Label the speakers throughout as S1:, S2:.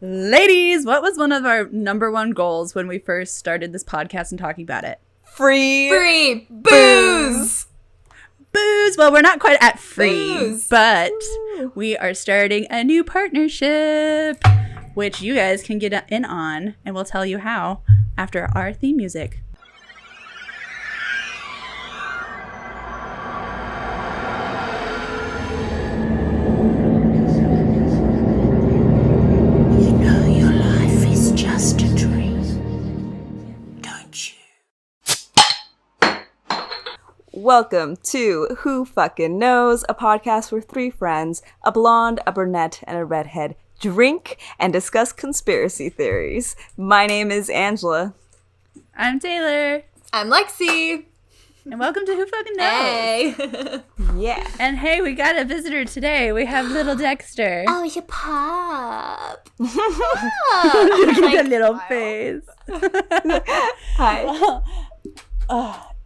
S1: Ladies, what was one of our number one goals when we first started this podcast and talking about it?
S2: Free booze!
S1: Booze! Well, we're not quite at free,
S2: Booze.
S1: but we are starting a new partnership, which you guys can get in on, and we'll tell you how after our theme music.
S2: Welcome to Who Fucking Knows, a podcast where three friends, a blonde, a brunette, and a redhead, drink and discuss conspiracy theories. My name is Angela.
S1: I'm Taylor.
S3: I'm Lexy.
S1: And welcome to Who Fucking Knows.
S3: Hey.
S2: Yeah.
S1: And hey, we got a visitor today. We have little Dexter.
S3: Oh, you pop.
S1: Look at that little face.
S2: Hi.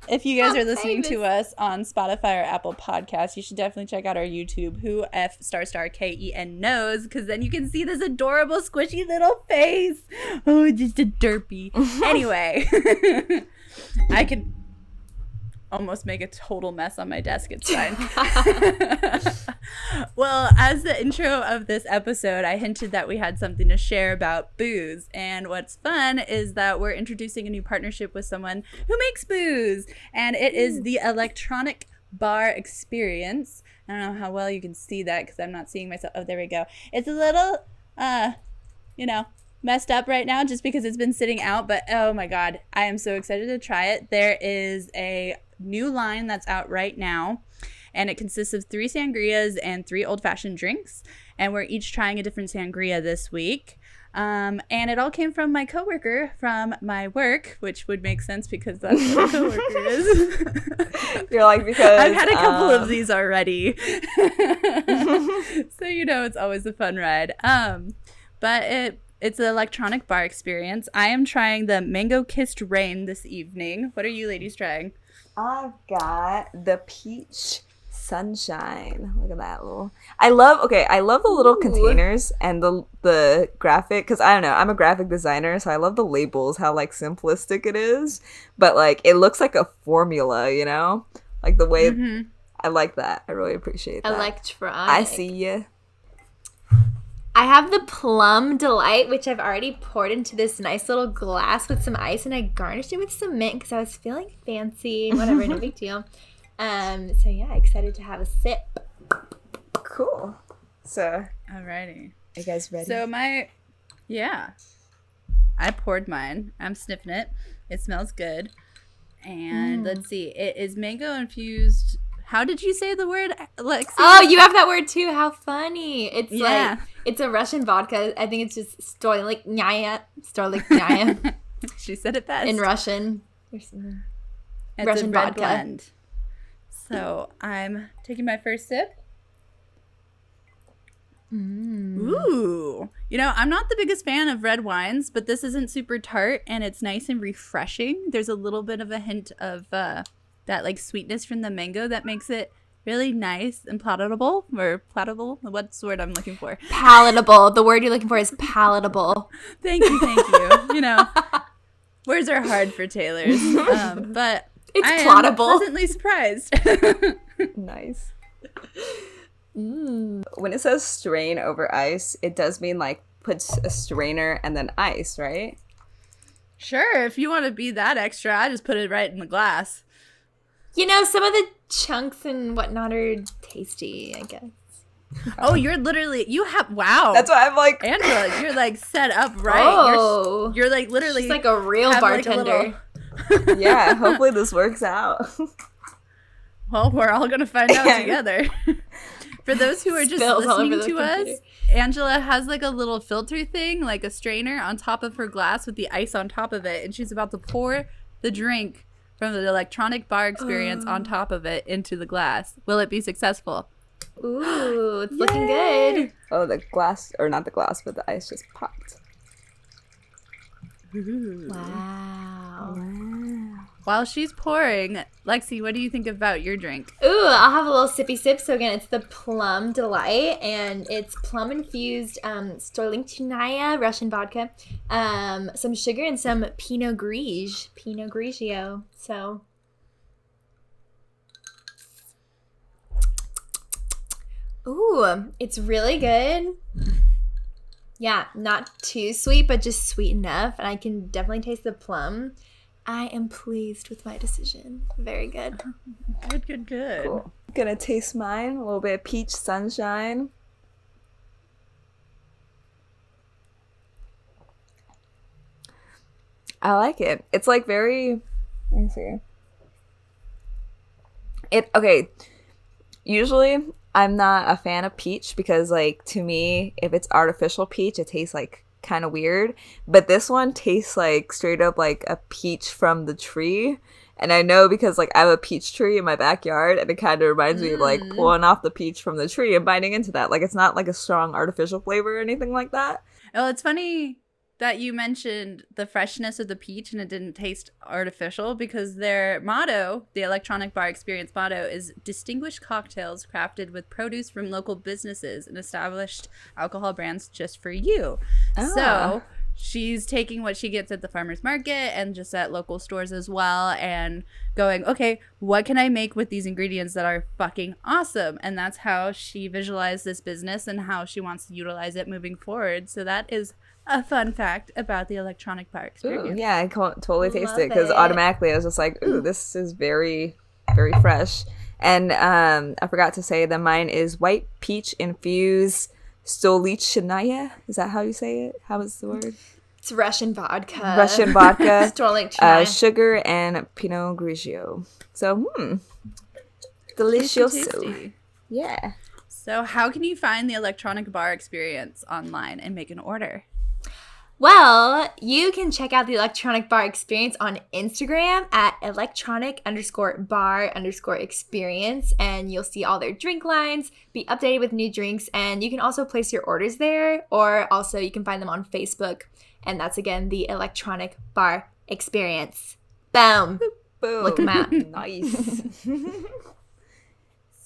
S1: If you guys are listening to us on Spotify or Apple Podcasts, you should definitely check out our YouTube, Who F **KEN knows, because then you can see this adorable, squishy little face. Oh, just a derpy. Anyway, I can almost make a total mess on my desk. It's fine. Well, as the intro of this episode, I hinted that we had something to share about booze. And what's fun is that we're introducing a new partnership with someone who makes booze. And it is the electronic bar experience. I don't know how well you can see that because I'm not seeing myself. Oh, there we go. It's a little, messed up right now just because it's been sitting out. But oh my God, I am so excited to try it. There is a new line that's out right now, and it consists of 3 sangrias and 3 old-fashioned drinks, and we're each trying a different sangria this week, and it all came from my coworker from my work, which would make sense because that's what a coworker is.
S2: You're like, because
S1: I've had a couple of these already. So it's always a fun ride. But it's an electronic bar experience. I am trying the Mango Kissed Rain this evening. What are you ladies trying?
S2: I've got the peach sunshine. Look at that little. I love the little containers and the graphic, because I don't know, I'm a graphic designer, so I love the labels, how like simplistic it is, but like it looks like a formula, like the way. I like that. I really appreciate that.
S3: Electronic.
S2: I see you.
S3: I have the Plum Delight, which I've already poured into this nice little glass with some ice, and I garnished it with some mint because I was feeling fancy. Whatever, no big deal. So yeah, excited to have a sip.
S2: Cool. So,
S1: Alrighty.
S2: are you guys ready?
S1: So I poured mine. I'm sniffing it. It smells good. And let's see. It is mango infused. How did you say the word, Lexi?
S3: Oh, you have that word too. How funny. It's like, it's a Russian vodka. I think it's just Stoliknyaya.
S1: She said it best.
S3: In Russian.
S1: It's
S3: Russian
S1: a red
S3: vodka.
S1: blend. So I'm taking my first sip. Ooh. I'm not the biggest fan of red wines, but this isn't super tart and it's nice and refreshing. There's a little bit of a hint of that like sweetness from the mango that makes it really nice and palatable. What's the word I'm looking for?
S3: Palatable. The word you're looking for is palatable.
S1: Thank you. Words are hard for Taylor's, but
S3: It's
S1: I am
S3: plottable.
S1: pleasantly surprised.
S2: Nice. When it says strain over ice, it does mean like puts a strainer and then ice, right?
S1: Sure, if you want to be that extra, I just put it right in the glass.
S3: Some of the chunks and whatnot are tasty, I guess.
S1: Oh, you have, wow.
S2: That's why I'm like,
S1: Angela, you're like set up right.
S3: Oh.
S1: You're like literally.
S3: She's like a real
S1: have, like, a
S3: bartender.
S1: little-
S2: yeah, hopefully this works out.
S1: Well, we're all going to find out together. For those who are just
S3: Spills all over
S1: listening
S3: the
S1: to us,
S3: computer.
S1: Angela has like a little filter thing, like a strainer on top of her glass with the ice on top of it. And she's about to pour the drink from the electronic bar experience on top of it into the glass. Will it be successful?
S3: Ooh, it's looking good.
S2: Oh, the glass, or not the glass, but the ice just popped.
S3: Wow.
S1: While she's pouring, Lexi, what do you think about your drink?
S3: Ooh, I'll have a little sippy sip. So again, it's the Plum Delight, and it's plum infused Storlinchnaya Russian vodka, some sugar, and some Pinot Grigio. So, ooh, it's really good. Yeah, not too sweet, but just sweet enough, and I can definitely taste the plum. I am pleased with my decision. Very good.
S1: Good.
S2: Cool. Gonna taste mine. A little bit of peach sunshine. I like it. It's like very. Let me see. Okay. Usually, I'm not a fan of peach because, like, to me, if it's artificial peach, it tastes like kind of weird, but this one tastes like straight up like a peach from the tree. And I know because, like, I have a peach tree in my backyard, and it kind of reminds me of, like, pulling off the peach from the tree and biting into that. Like, it's not like a strong artificial flavor or anything like that.
S1: Oh, it's funny that you mentioned the freshness of the peach and it didn't taste artificial, because their motto, the Electronic Bar Experience motto, is distinguished cocktails crafted with produce from local businesses and established alcohol brands just for you. So she's taking what she gets at the farmer's market and just at local stores as well, and going, okay, what can I make with these ingredients that are fucking awesome? And that's how she visualized this business and how she wants to utilize it moving forward. So that is a fun fact about the Electronic Bar Experience.
S2: Ooh, yeah, I totally taste
S3: Love
S2: it because
S3: it.
S2: automatically I was just like, ooh, this is very, very fresh. And I forgot to say that mine is white peach infused Stolichnaya. Is that how you say it? How is the word?
S3: It's Russian vodka.
S2: Storlinchnaya. Sugar and Pinot Grigio. So, delicioso.
S1: Tasty.
S2: Yeah.
S1: So how can you find the Electronic Bar Experience online and make an order?
S3: Well, you can check out the Electronic Bar Experience on Instagram at electronic_bar_experience, and you'll see all their drink lines, be updated with new drinks, and you can also place your orders there, or also you can find them on Facebook, and that's, again, the Electronic Bar Experience. Boom.
S2: Boom.
S3: Look them out.
S2: Nice.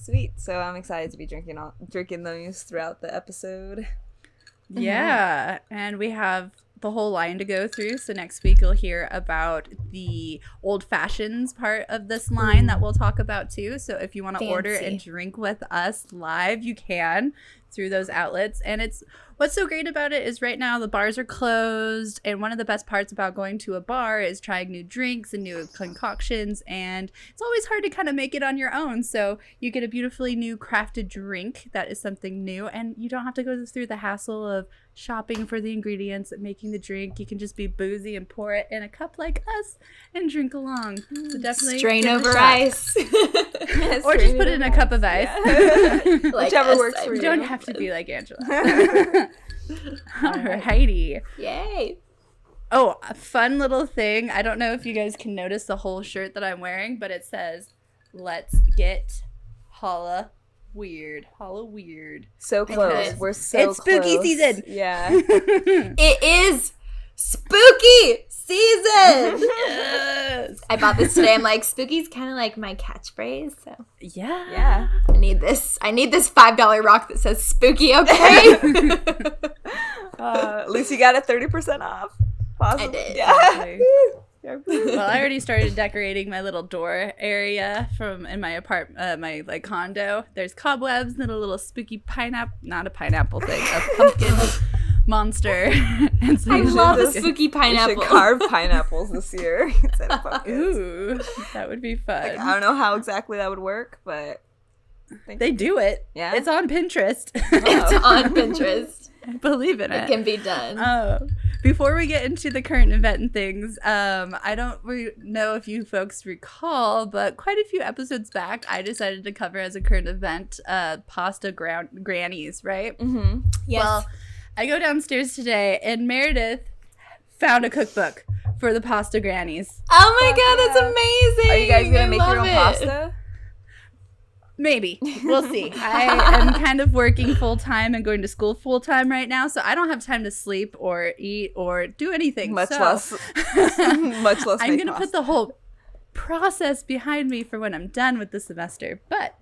S2: Sweet. So I'm excited to be drinking those throughout the episode.
S1: Yeah, and we have the whole line to go through. So next week you'll hear about the old fashions part of this line that we'll talk about too. So if you want to order and drink with us live, you can through those outlets. And what's so great about it is right now the bars are closed, and one of the best parts about going to a bar is trying new drinks and new concoctions, and it's always hard to kind of make it on your own. So you get a beautifully new crafted drink that is something new, and you don't have to go through the hassle of shopping for the ingredients and making the drink. You can just be boozy and pour it in a cup like us and drink along. So definitely
S3: strain
S1: give it a
S3: over
S1: shot.
S3: ice.
S1: Or just put it in a cup of ice.
S2: Yeah.
S3: Like
S2: Whichever
S3: us,
S2: works for
S1: You
S2: you.
S1: don't have to be like Angela. Alrighty.
S3: Yay.
S1: Oh, a fun little thing. I don't know if you guys can notice the whole shirt that I'm wearing, but it says, "Let's get holla weird." Holla weird.
S2: So close.
S3: Because
S2: We're so
S1: it's spooky
S2: close.
S1: season.
S2: Yeah.
S3: It is spooky season.
S1: Yes.
S3: I bought this today. I'm like, spooky's kind of like my catchphrase. So
S1: Yeah.
S2: Yeah.
S3: I need this $5 rock that says spooky, okay?
S2: At least you got it 30% off. Awesome.
S3: I did.
S2: Yeah.
S1: Exactly. Well, I already started decorating my little door area in my apartment, my like condo. There's cobwebs and a little spooky pineapple, not a pineapple thing, a pumpkin monster. And so
S3: I love a
S2: just-
S3: spooky
S2: We
S3: pineapple.
S2: should carve pineapples this year instead of pumpkins.
S1: Ooh, that would be fun.
S2: Like, I don't know how exactly that would work, but
S1: They do it.
S2: Yeah?
S1: It's on Pinterest.
S3: It's on Pinterest.
S1: Believe in
S3: It
S1: it.
S3: can be done.
S1: Before we get into the current event and things, I don't know if you folks recall, but quite a few episodes back, I decided to cover as a current event pasta grannies, right?
S2: Mm-hmm.
S3: Yes.
S1: Well, I go downstairs today, and Meredith found a cookbook for the pasta grannies.
S3: Oh my god, that's
S2: yeah.
S3: amazing.
S2: Are you guys gonna
S3: I
S2: make your
S3: love
S2: own
S3: it.
S2: pasta?
S1: Maybe. We'll see. I am kind of working full-time and going to school full-time right now, so I don't have time to sleep or eat or do anything.
S2: Much
S1: So-
S2: less. Much less.
S1: I'm
S2: make
S1: going to
S2: pasta.
S1: put the whole process behind me for when I'm done with the semester. But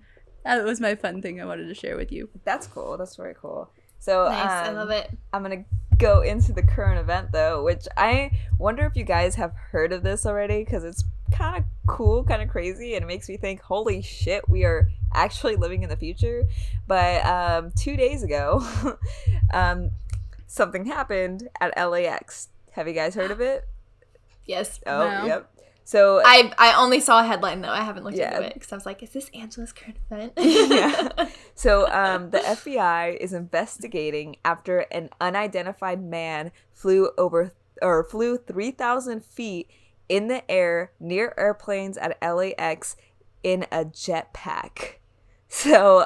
S1: that was my fun thing I wanted to share with you.
S2: That's cool. That's very cool. So
S3: Nice. I love it.
S2: I'm gonna go into the current event though, which I wonder if you guys have heard of this already, because it's kind of cool, kind of crazy, and it makes me think, holy shit, we are actually living in the future. But 2 days ago, something happened at LAX. Have you guys heard of it?
S3: Yes.
S2: Oh,
S1: No.
S2: yep. So
S3: I only saw a headline though. I haven't looked
S2: Yeah.
S3: into it because I was like, is this Angela's current event?
S2: yeah. So the FBI is investigating after an unidentified man flew 3,000 feet in the air near airplanes at LAX in a jetpack. So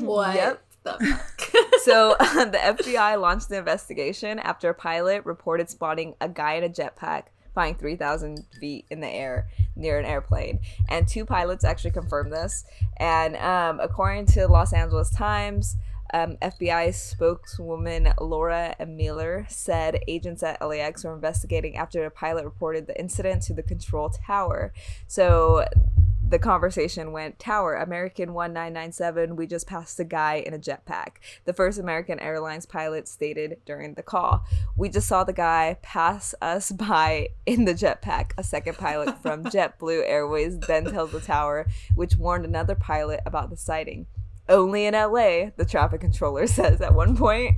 S3: What?
S2: Yep.
S3: The fuck?
S2: So the FBI launched the investigation after a pilot reported spotting a guy in a jetpack flying 3,000 feet in the air near an airplane. And 2 pilots actually confirmed this. And according to Los Angeles Times, FBI spokeswoman Laura Miller said agents at LAX were investigating after a pilot reported the incident to the control tower. So the conversation went, Tower, American 1997, we just passed a guy in a jetpack. The first American Airlines pilot stated during the call, we just saw the guy pass us by in the jetpack. A second pilot from JetBlue Airways then tells the tower, which warned another pilot about the sighting. Only in LA, the traffic controller says at one point.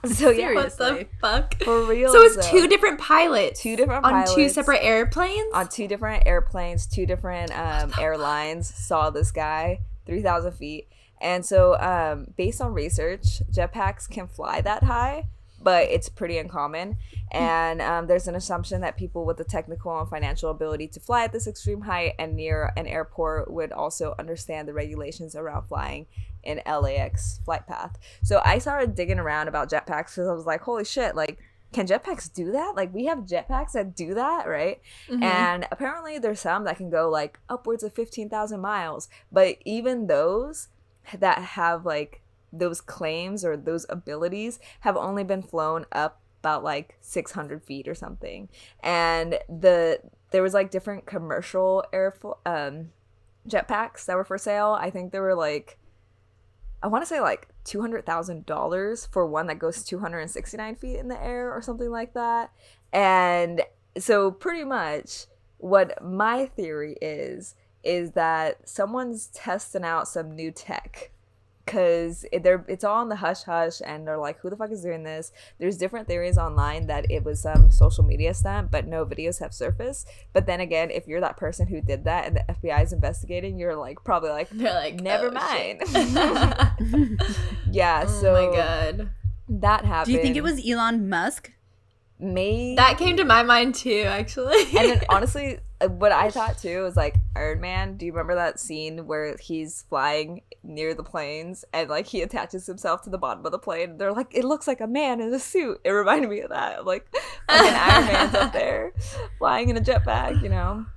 S2: So yeah,
S3: What the fuck?
S2: for real.
S3: So it's
S2: though.
S3: 2 different pilots.
S2: 2 different
S3: on
S2: pilots
S3: 2 separate airplanes?
S2: on 2 different airplanes, 2 different airlines saw this guy 3,000 feet. And so based on research, jetpacks can fly that high, but it's pretty uncommon. And there's an assumption that people with the technical and financial ability to fly at this extreme height and near an airport would also understand the regulations around flying in LAX flight path. So I started digging around about jetpacks because I was like, holy shit, like, can jetpacks do that? Like, we have jetpacks that do that, right?
S3: Mhm.
S2: And apparently there's some that can go like upwards of 15,000 miles. But even those that have like those claims or those abilities have only been flown up about like 600 feet or something. And there was like different commercial jetpacks that were for sale. I think there were like, I want to say like $200,000 for one that goes 269 feet in the air or something like that. And so pretty much what my theory is that someone's testing out some new tech, because it's all in the hush hush, and they're like, who the fuck is doing this? There's different theories online that it was some social media stunt, but no videos have surfaced. But then again, if you're that person who did that and the FBI is investigating, you're like probably like,
S3: They're like,
S2: never
S3: oh,
S2: mind.
S3: shit.
S2: Yeah, so
S3: Oh my god.
S2: that happened.
S1: Do you think it was Elon Musk?
S2: Maybe
S3: That came to my mind too, actually.
S2: And then honestly, what I thought too was like Iron Man. Do you remember that scene where he's flying near the planes and like he attaches himself to the bottom of the plane? They're like, it looks like a man in a suit. It reminded me of that. Like Iron Man's up there flying in a jetpack, you know?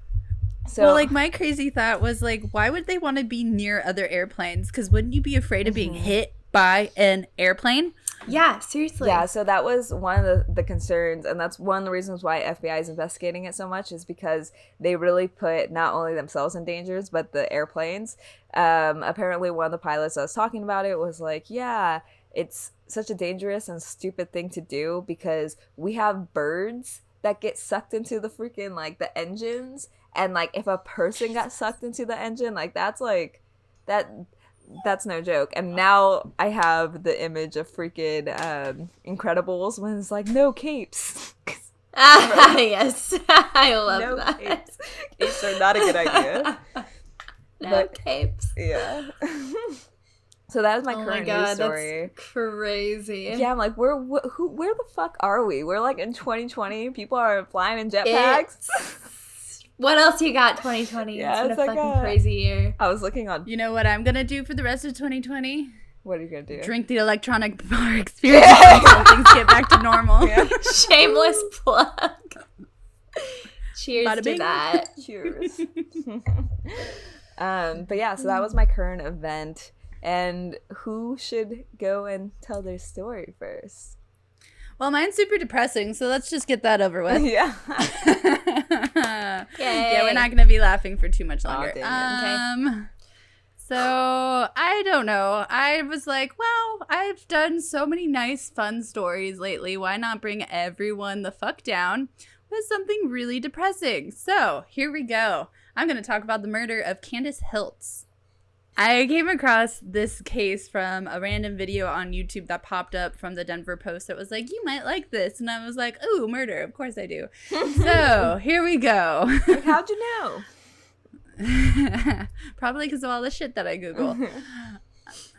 S2: So
S1: Well, like, my crazy thought was, like, why would they want to be near other airplanes? Because wouldn't you be afraid of being hit by an airplane?
S3: Yeah, seriously.
S2: yeah, so that was one of the concerns, and that's one of the reasons why FBI is investigating it so much, is because they really put not only themselves in dangers, but the airplanes. Apparently one of the pilots that was talking about it was like, yeah, it's such a dangerous and stupid thing to do because we have birds that get sucked into the freaking, like, the engines, and, like, if a person got sucked into the engine, like, that's no joke. And now I have the image of freaking Incredibles when it's like, no capes.
S3: Yes. I love
S2: No
S3: that.
S2: capes. Capes are not a good idea.
S3: No
S2: But-
S3: capes.
S2: Yeah. So that is my
S3: Oh my
S2: current
S3: god,
S2: news story.
S3: that's crazy.
S2: Yeah, I'm like, where the fuck are we? We're like in 2020. People are flying in jetpacks.
S3: What else you got 2020?
S2: Yeah,
S3: It's been
S2: it's
S3: a
S2: like
S3: fucking crazy year.
S2: I was looking on.
S1: You know what I'm going to do for the rest of 2020?
S2: What are you gonna do?
S1: Drink the electronic bar experience until things get back to normal.
S2: Yeah.
S3: Shameless plug. Cheers
S1: Bada
S3: to
S1: bing.
S3: that.
S2: Cheers. But yeah, so that was my current event. And who should go and tell their story first?
S1: Well, mine's super depressing, so let's just get that over with.
S2: Yeah.
S1: Yeah, we're not going to be laughing for too much longer.
S2: Okay.
S1: So, I don't know. I was like, well, I've done so many nice, fun stories lately. Why not bring everyone the fuck down with something really depressing? So, here we go. I'm going to talk about the murder of Candace Hiltz. I came across this case from a random video on YouTube that popped up from the Denver Post that was like, you might like this. And I was like, ooh, murder. Of course I do. So here we go.
S2: Like, how'd you know?
S1: Probably because of all the shit that I Google.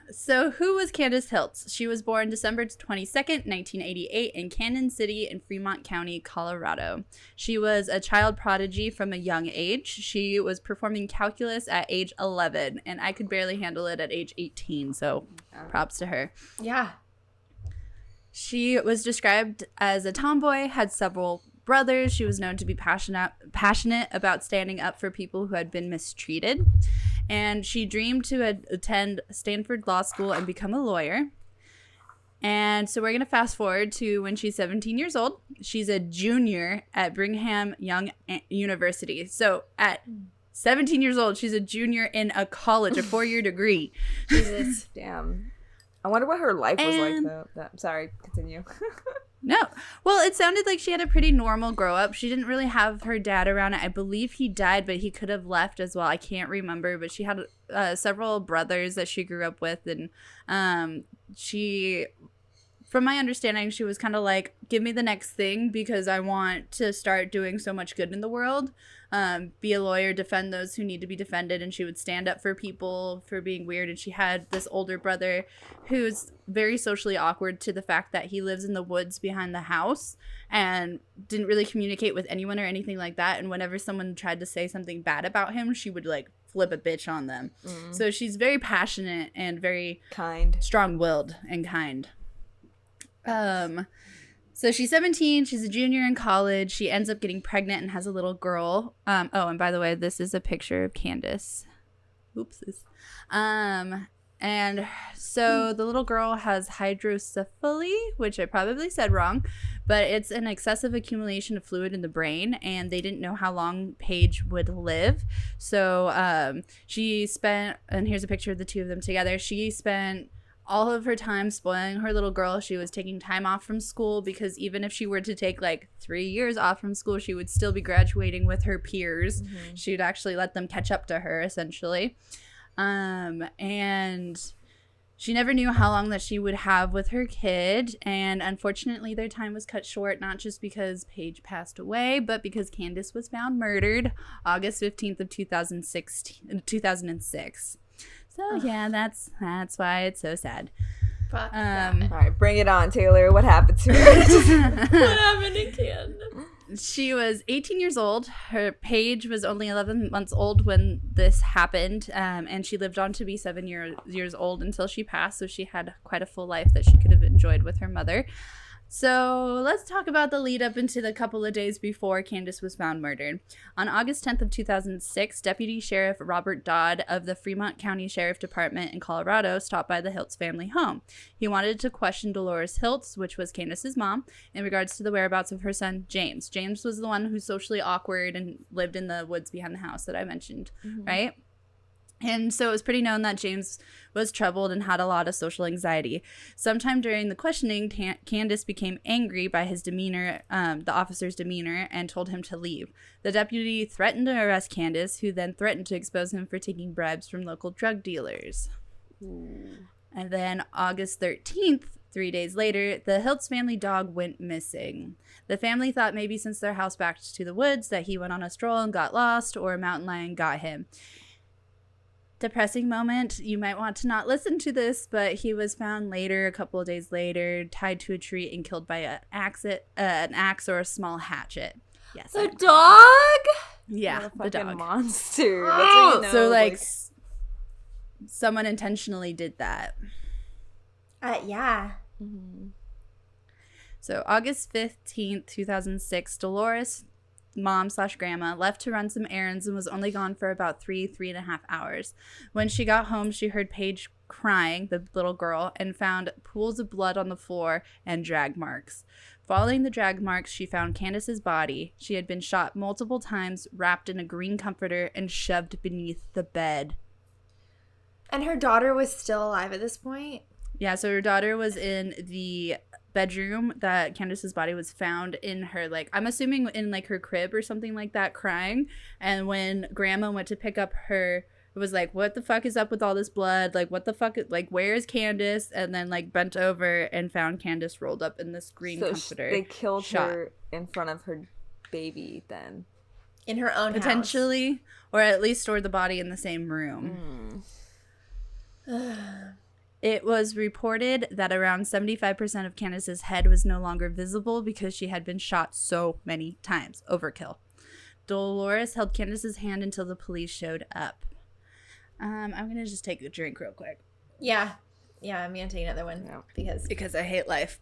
S1: So who was Candace Hiltz? She was born December 22nd, 1988 in Canyon City in Fremont County, Colorado. She was a child prodigy from a young age. She was performing calculus at age 11, and I could barely handle it at age 18, so props to her.
S3: Yeah.
S1: She was described as a tomboy, had several brothers. She was known to be passionate about standing up for people who had been mistreated. And she dreamed to attend Stanford Law School and become a lawyer. And so we're going to fast forward to when she's 17 years old. She's a junior at Brigham Young University. So at 17 years old, she's a junior in a college, a 4-year degree.
S2: Jesus. Damn. I wonder what her life was like, though. Sorry, continue.
S1: No. Well, it sounded like she had a pretty normal grow up. She didn't really have her dad around. I believe he died, but he could have left as well. I can't remember, but she had several brothers that she grew up with. And she, from my understanding, she was kind of like, give me the next thing because I want to start doing so much good in the world. Be a lawyer, defend those who need to be defended. And she would stand up for people for being weird. And she had this older brother who's very socially awkward to the fact that he lives in the woods behind the house and didn't really communicate with anyone or anything like that. And whenever someone tried to say something bad about him, she would like flip a bitch on them. So she's very passionate and very
S2: kind,
S1: strong-willed and kind. So she's 17. She's a junior in college. She ends up getting pregnant and has a little girl. Oh, and by the way, this is a picture of Candace. Oopsies. And so the little girl has hydrocephaly, which I probably said wrong, but it's an excessive accumulation of fluid in the brain, and they didn't know how long Paige would live. So she spent, and here's a picture of the two of them together. She spent all of her time spoiling her little girl. She was taking time off from school because even if she were to take like 3 years off from school, she would still be graduating with her peers. She'd actually let them catch up to her, essentially. And she never knew how long that she would have with her kid. And unfortunately, their time was cut short, not just because Paige passed away, but because Candace was found murdered August 15th of 2006. So yeah, that's why it's so sad.
S2: All right, bring it on, Taylor. What happened to her?
S3: What happened to Candace?
S1: She was 18 years old. Her Paige was only 11 months old when this happened, and she lived on to be 7 years old until she passed. So she had quite a full life that she could have enjoyed with her mother. So let's talk about the lead up into the couple of days before Candace was found murdered. On August 10th of 2006, Deputy Sheriff Robert Dodd of the Fremont County Sheriff Department in Colorado stopped by the Hiltz family home. He wanted to question Dolores Hiltz, which was Candace's mom, in regards to the whereabouts of her son, James. James was the one who's socially awkward and lived in the woods behind the house that I mentioned, right? And so it was pretty known that James was troubled and had a lot of social anxiety. Sometime during the questioning, Candace became angry by his demeanor, the officer's demeanor, and told him to leave. The deputy threatened to arrest Candace, who then threatened to expose him for taking bribes from local drug dealers. And then August 13th, 3 days later, the Hiltz family dog went missing. The family thought maybe since their house backed to the woods that he went on a stroll and got lost, or a mountain lion got him. Depressing moment. You might want to not listen to this, but he was found later, a couple of days later, tied to a tree and killed by an axe or a small hatchet. Yes.
S3: The dog?
S1: Yeah, the dog.
S2: Monster.
S3: Oh,
S1: so like someone intentionally did that.
S3: Yeah.
S1: So August 15th, 2006, Dolores mom/grandma, left to run some errands and was only gone for about 3.5 hours. When she got home, she heard Paige crying, the little girl, and found pools of blood on the floor and drag marks. Following the drag marks, she found Candace's body. She had been shot multiple times, wrapped in a green comforter, and shoved beneath the bed.
S3: And her daughter was still alive at this point?
S1: Yeah, so her daughter was in the bedroom that Candace's body was found in her, like, I'm assuming in, like, her crib or something like that, crying. And when grandma went to pick up her, it was like, what the fuck is up with all this blood? Like, what the fuck? Like, where is Candace? And then, like, bent over and found Candace rolled up in this green comforter.
S2: They killed her in front of her baby then.
S3: In her own
S1: Potentially,
S3: house.
S1: Or at least stored the body in the same room. It was reported that around 75% of Candace's head was no longer visible because she had been shot so many times. Overkill. Dolores held Candace's hand until the police showed up. I'm going to just take a drink real quick.
S3: Yeah. Yeah, I'm going to take another one because
S1: I hate life.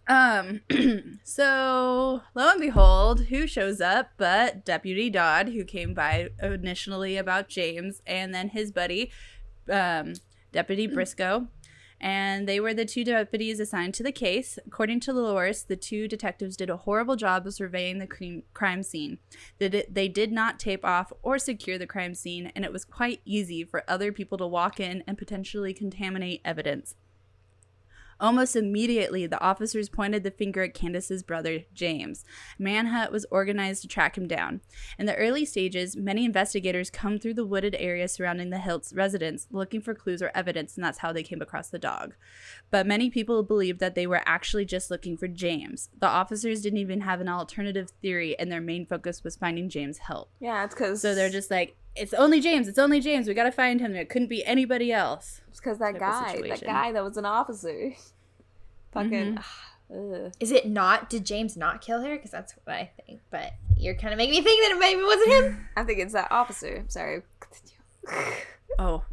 S1: So, lo and behold, who shows up but Deputy Dodd, who came by initially about James, and then his buddy, Deputy Briscoe. And they were the two deputies assigned to the case. According to Dolores, the two detectives did a horrible job of surveying the crime scene. They did not tape off or secure the crime scene, and it was quite easy for other people to walk in and potentially contaminate evidence. Almost immediately, the officers pointed the finger at Candace's brother, James. Manhunt was organized to track him down. In the early stages, many investigators come through the wooded area surrounding the Hilt's residence looking for clues or evidence, and that's how they came across the dog. But many people believed that they were actually just looking for James. The officers didn't even have an alternative theory, and their main focus was finding James Hilt.
S2: Yeah, it's because...
S1: So they're just like, it's only James, we gotta find him, it couldn't be anybody else.
S2: It's because that guy that was an officer. Fucking...
S3: Is it not? Did James not kill her? Because that's what I think. But you're kind of making me think that it maybe wasn't him.
S2: I think it's that officer. Sorry.
S1: Oh,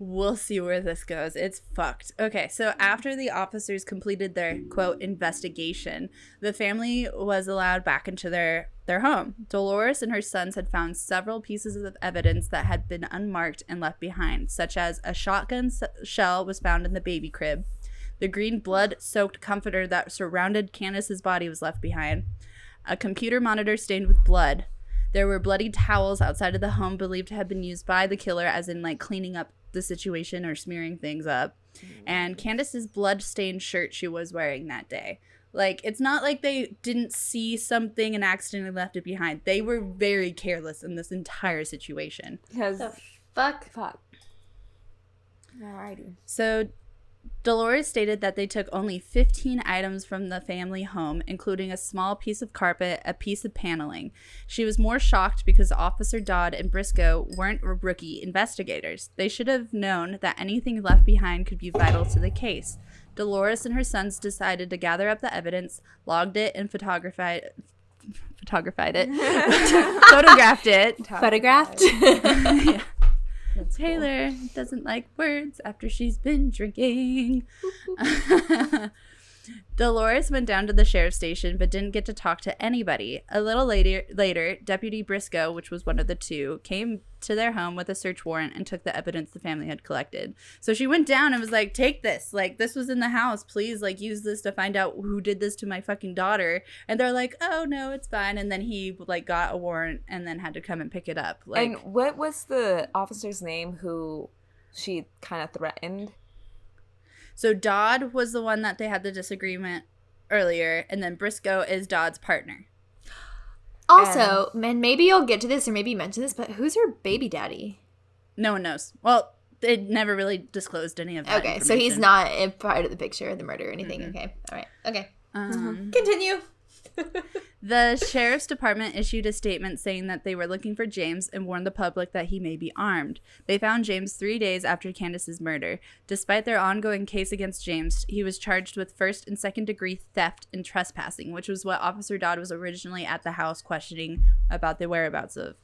S1: we'll see where this goes. It's fucked. Okay, so after the officers completed their, quote, investigation, the family was allowed back into their home. Dolores and her sons had found several pieces of evidence that had been unmarked and left behind, such as a shotgun shell was found in the baby crib. The green blood-soaked comforter that surrounded Candace's body was left behind. A computer monitor stained with blood. There were bloody towels outside of the home believed to have been used by the killer, as in, like, cleaning up the situation or smearing things up. And Candace's blood-stained shirt she was wearing that day. Like, it's not like they didn't see something and accidentally left it behind. They were very careless in this entire situation.
S2: Because...
S3: The fuck?
S2: Alrighty.
S1: So... Dolores stated that they took only 15 items from the family home, including a small piece of carpet, a piece of paneling. She was more shocked because Officer Dodd and Briscoe weren't rookie investigators. They should have known that anything left behind could be vital to the case. Dolores and her sons decided to gather up the evidence, logged it, and photographed it. Photographed it.
S3: Photographed?
S1: Yeah. Taylor doesn't like words after she's been drinking. Dolores went down to the sheriff's station but didn't get to talk to anybody. A little later, Deputy Briscoe, which was one of the two, came to their home with a search warrant and took the evidence the family had collected. So she went down and was like, take this. Like, this was in the house. Please, like, use this to find out who did this to my fucking daughter. And they're like, oh, no, it's fine. And then he, like, got a warrant and then had to come and pick it up. Like,
S2: and what was the officer's name who she kind of threatened?
S1: So Dodd was the one that they had the disagreement earlier, and then Briscoe is Dodd's partner.
S3: Also, and maybe you'll get to this or maybe you mention this, but who's her baby daddy?
S1: No one knows. Well, they never really disclosed any of that.
S3: Okay, so he's not a part of the picture of the murder or anything. Mm-hmm. Okay, all right. Okay. Continue.
S1: The sheriff's department issued a statement saying that they were looking for James and warned the public that he may be armed. They found James 3 days after Candace's murder. Despite their ongoing case against James, he was charged with first and second degree theft and trespassing, which was what Officer Dodd was originally at the house questioning about the whereabouts of.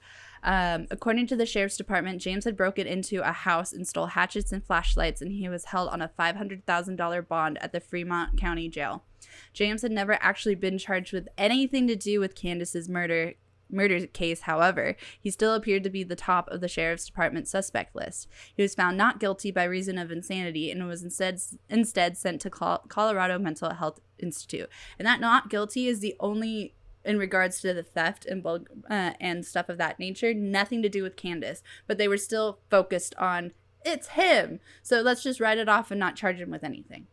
S1: According to the sheriff's department, James had broken into a house and stole hatchets and flashlights, and he was held on a $500,000 bond at the Fremont County Jail. James had never actually been charged with anything to do with Candace's murder, murder case, however, he still appeared to be the top of the sheriff's department suspect list. He was found not guilty by reason of insanity and was instead sent to Colorado Mental Health Institute. And that not guilty is the only, in regards to the theft and stuff of that nature, nothing to do with Candace. But they were still focused on, it's him. So let's just write it off and not charge him with anything.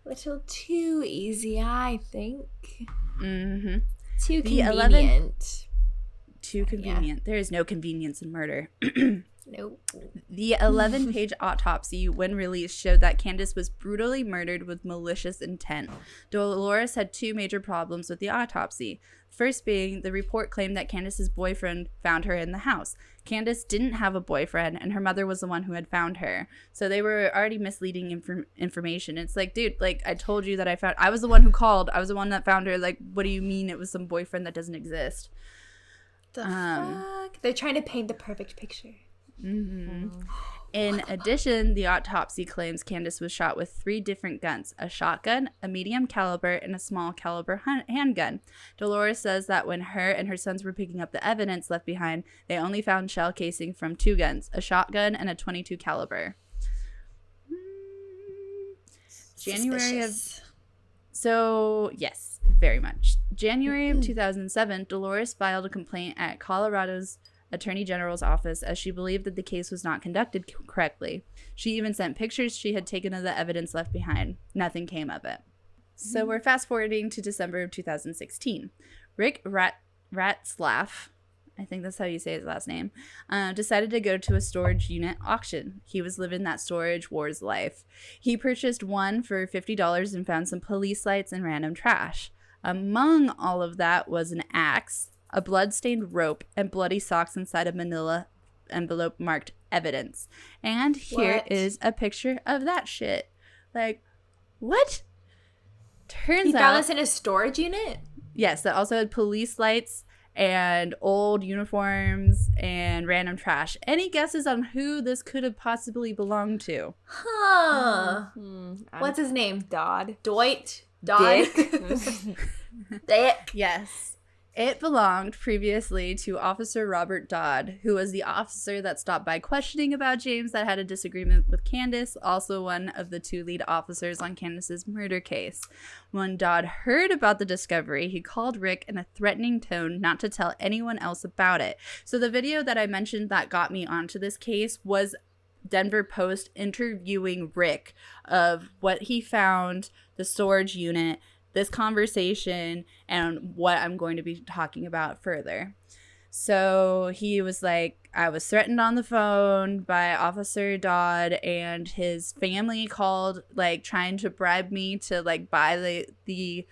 S3: Little too easy, I think.
S1: Mm-hmm.
S3: Too convenient.
S1: Too convenient. There is no convenience in murder.
S3: Nope.
S1: The 11-page autopsy, when released, showed that Candace was brutally murdered with malicious intent. Dolores had two major problems with the autopsy. First being, the report claimed that Candace's boyfriend found her in the house. Candace didn't have a boyfriend, and her mother was the one who had found her. So they were already misleading information. It's like, dude, like, I told you that I was the one who called. I was the one that found her. Like, what do you mean it was some boyfriend that doesn't exist?
S3: The fuck? They're trying to paint the perfect picture.
S1: Mm-hmm. In addition, the autopsy claims Candace was shot with 3 different guns: a shotgun, a medium caliber, and a small caliber handgun. Dolores says that when her and her sons were picking up the evidence left behind, they only found shell casing from 2 guns, a shotgun and a .22 caliber. January of... So, yes, very much. January of 2007, Dolores filed a complaint at Colorado's Attorney General's office as she believed that the case was not conducted correctly. She even sent pictures she had taken of the evidence left behind. Nothing came of it. So we're fast forwarding to December of 2016. Rick Ratzlaff, I think that's how you say his last name, decided to go to a storage unit auction. He was living that storage wars life. He purchased one for $50 and found some police lights and random trash. Among all of that was an axe, a blood-stained rope, and bloody socks inside a manila envelope marked evidence. And here is a picture of that shit. Like, what? Turns out...
S3: He found this in a storage unit?
S1: Yes, that also had police lights and old uniforms and random trash. Any guesses on who this could have possibly belonged to?
S3: Huh. What's his name?
S2: Dodd.
S3: Dwight? Dodd? Dick.
S1: Yes. It belonged previously to Officer Robert Dodd, who was the officer that stopped by questioning about James that had a disagreement with Candace, also one of the 2 lead officers on Candace's murder case. When Dodd heard about the discovery, he called Rick in a threatening tone not to tell anyone else about it. So the video that I mentioned that got me onto this case was Denver Post interviewing Rick of what he found, the storage unit, this conversation, and what I'm going to be talking about further. So he was like, I was threatened on the phone by Officer Dodd, and his family called, like, trying to bribe me to, like, buy the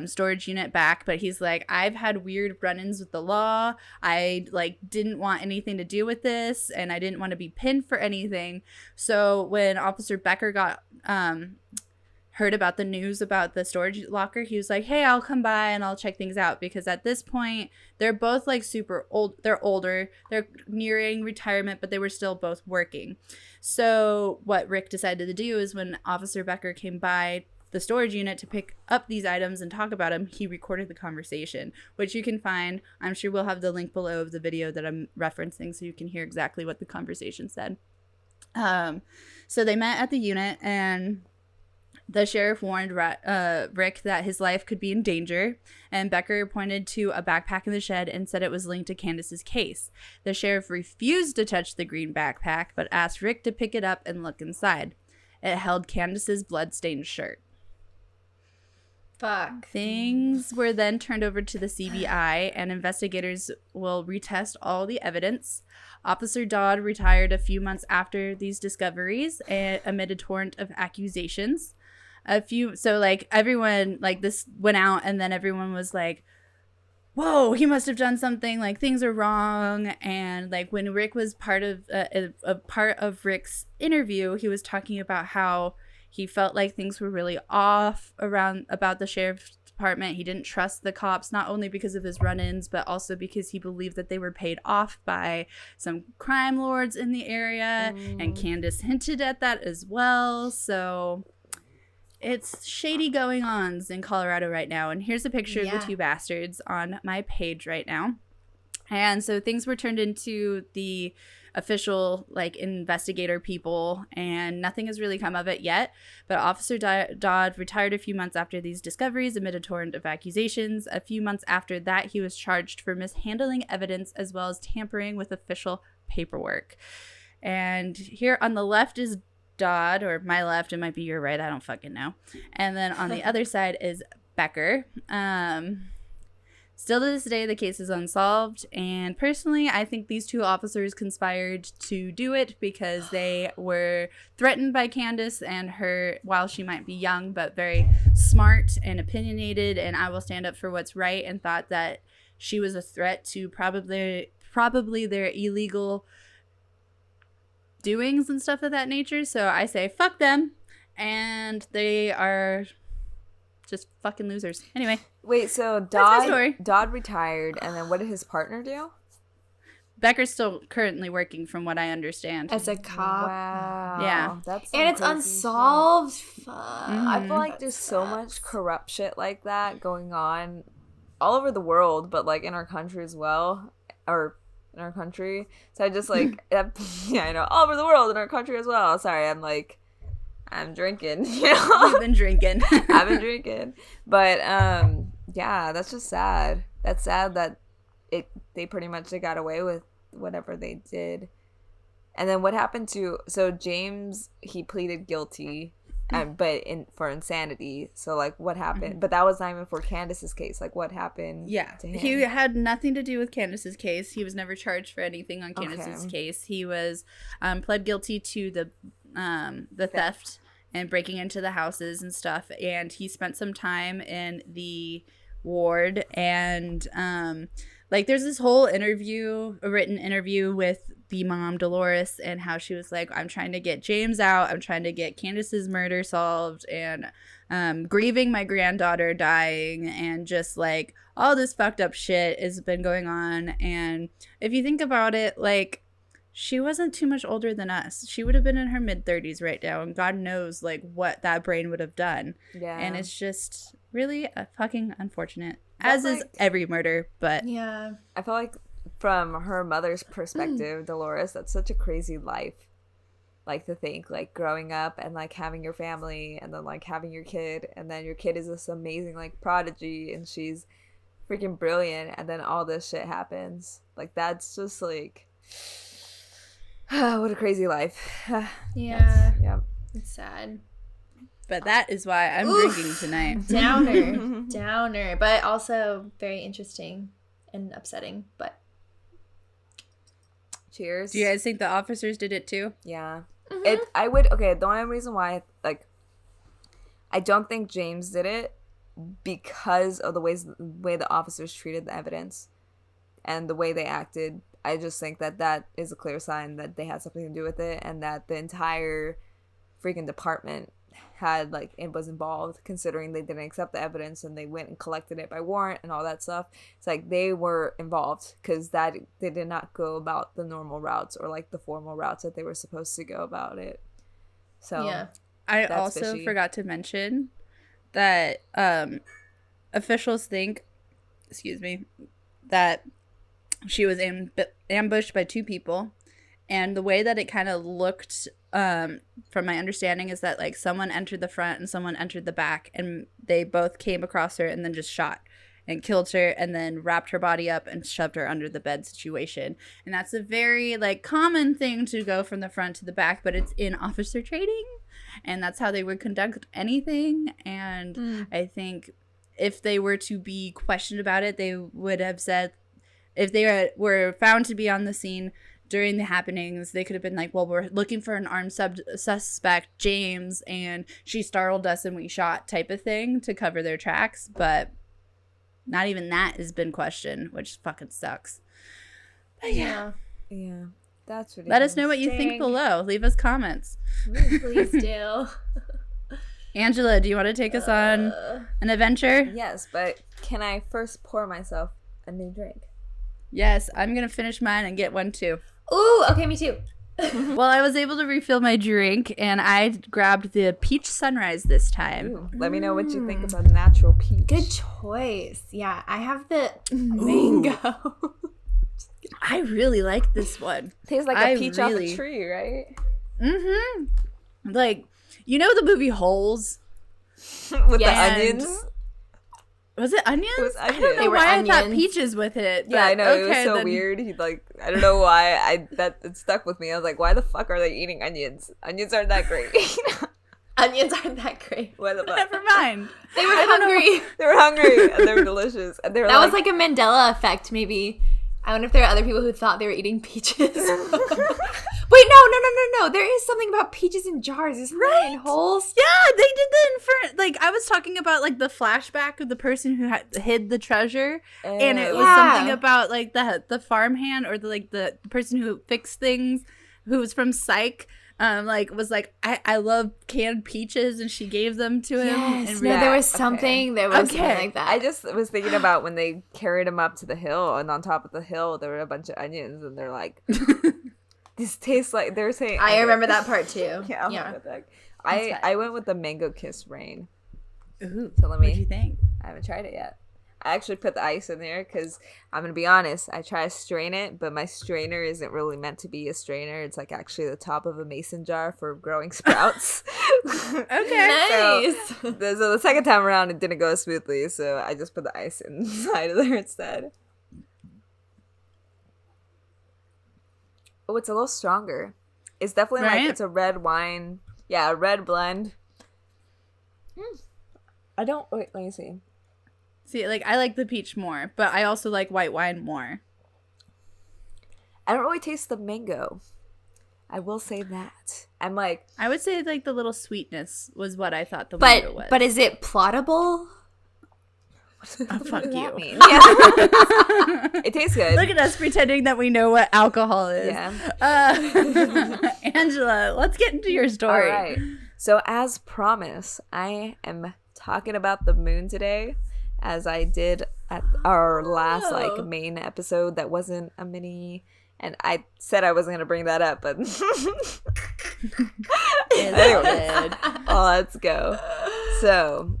S1: storage unit back. But he's like, I've had weird run-ins with the law. I, like, didn't want anything to do with this, and I didn't want to be pinned for anything. So when Officer Becker got heard about the news about the storage locker, he was like, hey, I'll come by and I'll check things out, because at this point they're both like super old. They're older, they're nearing retirement, but they were still both working. So what Rick decided to do is, when Officer Becker came by the storage unit to pick up these items and talk about them, he recorded the conversation, which you can find. I'm sure we'll have the link below of the video that I'm referencing so you can hear exactly what the conversation said. So they met at the unit, and the sheriff warned Rick that his life could be in danger, and Becker pointed to a backpack in the shed and said it was linked to Candace's case. The sheriff refused to touch the green backpack, but asked Rick to pick it up and look inside. It held Candace's blood-stained shirt.
S3: Fuck.
S1: Things were then turned over to the CBI, and investigators will retest all the evidence. Officer Dodd retired a few months after these discoveries amid a torrent of accusations. So like everyone, like, this went out, and then everyone was like, whoa, he must have done something, like things are wrong. And like when Rick was part of Rick's interview, he was talking about how he felt like things were really off about the sheriff's department. He didn't trust the cops, not only because of his run-ins, but also because he believed that they were paid off by some crime lords in the area. And Candace hinted at that as well. So it's shady going-ons in Colorado right now. And here's a picture of the
S3: Yeah.
S1: two bastards on my page right now. And so things were turned into the official like investigator people, and nothing has really come of it yet. But Officer Dodd retired a few months after these discoveries amid a torrent of accusations. A few months after that, he was charged for mishandling evidence as well as tampering with official paperwork. And here on the left is Dodd, or my left, it might be your right, I don't fucking know. And then on the other side is Becker. Still to this day, the case is unsolved, and personally, I think these two officers conspired to do it because they were threatened by Candace and her, while she might be young, but very smart and opinionated, and I will stand up for what's right, and thought that she was a threat to probably their illegal doings and stuff of that nature. So I say fuck them, and they are just fucking losers. Anyway.
S2: Wait, so Dodd retired, and then what did his partner do?
S1: Becker's still currently working, from what I understand.
S3: As a cop.
S2: Wow.
S1: Yeah.
S2: That's
S3: And it's unsolved. Fuck.
S2: I feel like there's so much corrupt shit like that going on all over the world, but like in our country as well. Or in our country. So I just like, yeah, I know, all over the world in our country as well. Sorry, I'm drinking, you know?
S1: You've been drinking.
S2: I've been drinking. But yeah, that's just sad. That's sad that they pretty much got away with whatever they did. And then what happened to James, he pleaded guilty for insanity. So like what happened? But that was not even for Candace's case. Like what happened to him?
S1: He had nothing to do with Candace's case. He was never charged for anything on Candace's case. He was pled guilty to the theft and breaking into the houses and stuff, and he spent some time in the ward, and like there's this whole a written interview with the mom, Dolores, and how she was like, I'm trying to get James out, I'm trying to get Candace's murder solved, and grieving my granddaughter dying, and just like all this fucked up shit has been going on. And if you think about it, like, she wasn't too much older than us. She would have been in her mid-30s right now, and God knows like what that brain would have done. Yeah. And it's just really a fucking unfortunate, as is every murder. But
S3: yeah,
S2: I feel like from her mother's perspective, Dolores, that's such a crazy life. Like to think like growing up and like having your family and then like having your kid, and then your kid is this amazing like prodigy and she's freaking brilliant, and then all this shit happens. Like that's just like what a crazy life.
S3: Yeah. It's sad.
S1: But that is why I'm drinking tonight.
S3: Downer, but also very interesting and upsetting. But
S2: cheers.
S1: Do you guys think the officers did it too?
S2: Yeah. The only reason why I don't think James did it because of the way the officers treated the evidence and the way they acted. I just think that is a clear sign that they had something to do with it, and that the entire freaking department was involved, considering they didn't accept the evidence and they went and collected it by warrant and all that stuff. It's like they were involved because they did not go about the normal routes or like the formal routes that they were supposed to go about it. So
S3: yeah.
S1: I also forgot to mention that officials think, that she was ambushed by two people, and the way that it kind of looked, from my understanding, is that like someone entered the front and someone entered the back, and they both came across her and then just shot and killed her, and then wrapped her body up and shoved her under the bed situation. And that's a very like common thing to go from the front to the back, but it's in officer training, and that's how they would conduct anything. And I think if they were to be questioned about it, they would have said, if they were found to be on the scene during the happenings, they could have been like, well, we're looking for an armed suspect, James, and she startled us and we shot, type of thing, to cover their tracks. But not even that has been questioned, which fucking sucks. But yeah.
S2: That's ridiculous.
S1: Let us know what you think below. Leave us comments.
S3: Please do.
S1: Angela, do you want to take us on an adventure?
S2: Yes, but can I first pour myself a new drink?
S1: Yes, I'm going to finish mine and get one too.
S3: Ooh, okay, me too.
S1: Well, I was able to refill my drink, and I grabbed the peach sunrise this time.
S2: Ooh, let me know what you think about natural peach.
S3: Good choice. Yeah, I have the mango.
S1: I really like this one.
S2: Tastes like a peach off a tree, right?
S1: Mm-hmm. Like, you know the movie Holes?
S2: With the onions?
S1: Was it onions?
S2: It was onions.
S1: I don't know why I thought peaches with it.
S2: Yeah, I know. It was so weird. He I don't know why. It stuck with me. I was like, why the fuck are they eating onions? Onions aren't that great.
S3: Onions aren't that great.
S2: Why the fuck?
S1: Never mind.
S3: They were hungry.
S2: They were hungry and they were delicious. And they were
S3: that was like a Mandela effect, maybe. I wonder if there are other people who thought they were eating peaches. Wait, no. There is something about peaches in jars, isn't there? In holes?
S1: Yeah, they did that I was talking about, like, the flashback of the person who hid the treasure. And it was something about, like, the farmhand or, the person who fixed things, who was from Psych. Was like, I love canned peaches, and she gave them to him.
S3: Yes,
S1: and
S3: there was something. There was something like that.
S2: I just was thinking about when they carried him up to the hill, and on top of the hill there were a bunch of onions, and they're like, "This tastes like." They're saying,
S3: I remember that part too.
S2: Yeah. I went with the mango kiss rain.
S1: Ooh,
S2: so
S1: what do you think?
S2: I haven't tried it yet. I actually put the ice in there because I'm going to be honest. I try to strain it, but my strainer isn't really meant to be a strainer. It's like actually the top of a mason jar for growing sprouts.
S1: Okay.
S3: Nice.
S2: So the second time around, it didn't go as smoothly. So I just put the ice inside of there instead. Oh, it's a little stronger. It's definitely like it's a red wine. Yeah, a red blend. Wait, let me see.
S1: See, I like the peach more, but I also like white wine more.
S2: I don't really taste the mango. I will say that.
S1: I would say, the little sweetness was what I thought the mango was.
S3: But is it plottable?
S1: Oh, fuck you.
S2: Yeah. It tastes good.
S1: Look at us pretending that we know what alcohol is.
S2: Yeah.
S1: Angela, let's get into your story.
S2: All right. So as promised, I am talking about the moon today, as I did at our last main episode that wasn't a mini, and I said I wasn't gonna bring that up, but anyways, let's go. So,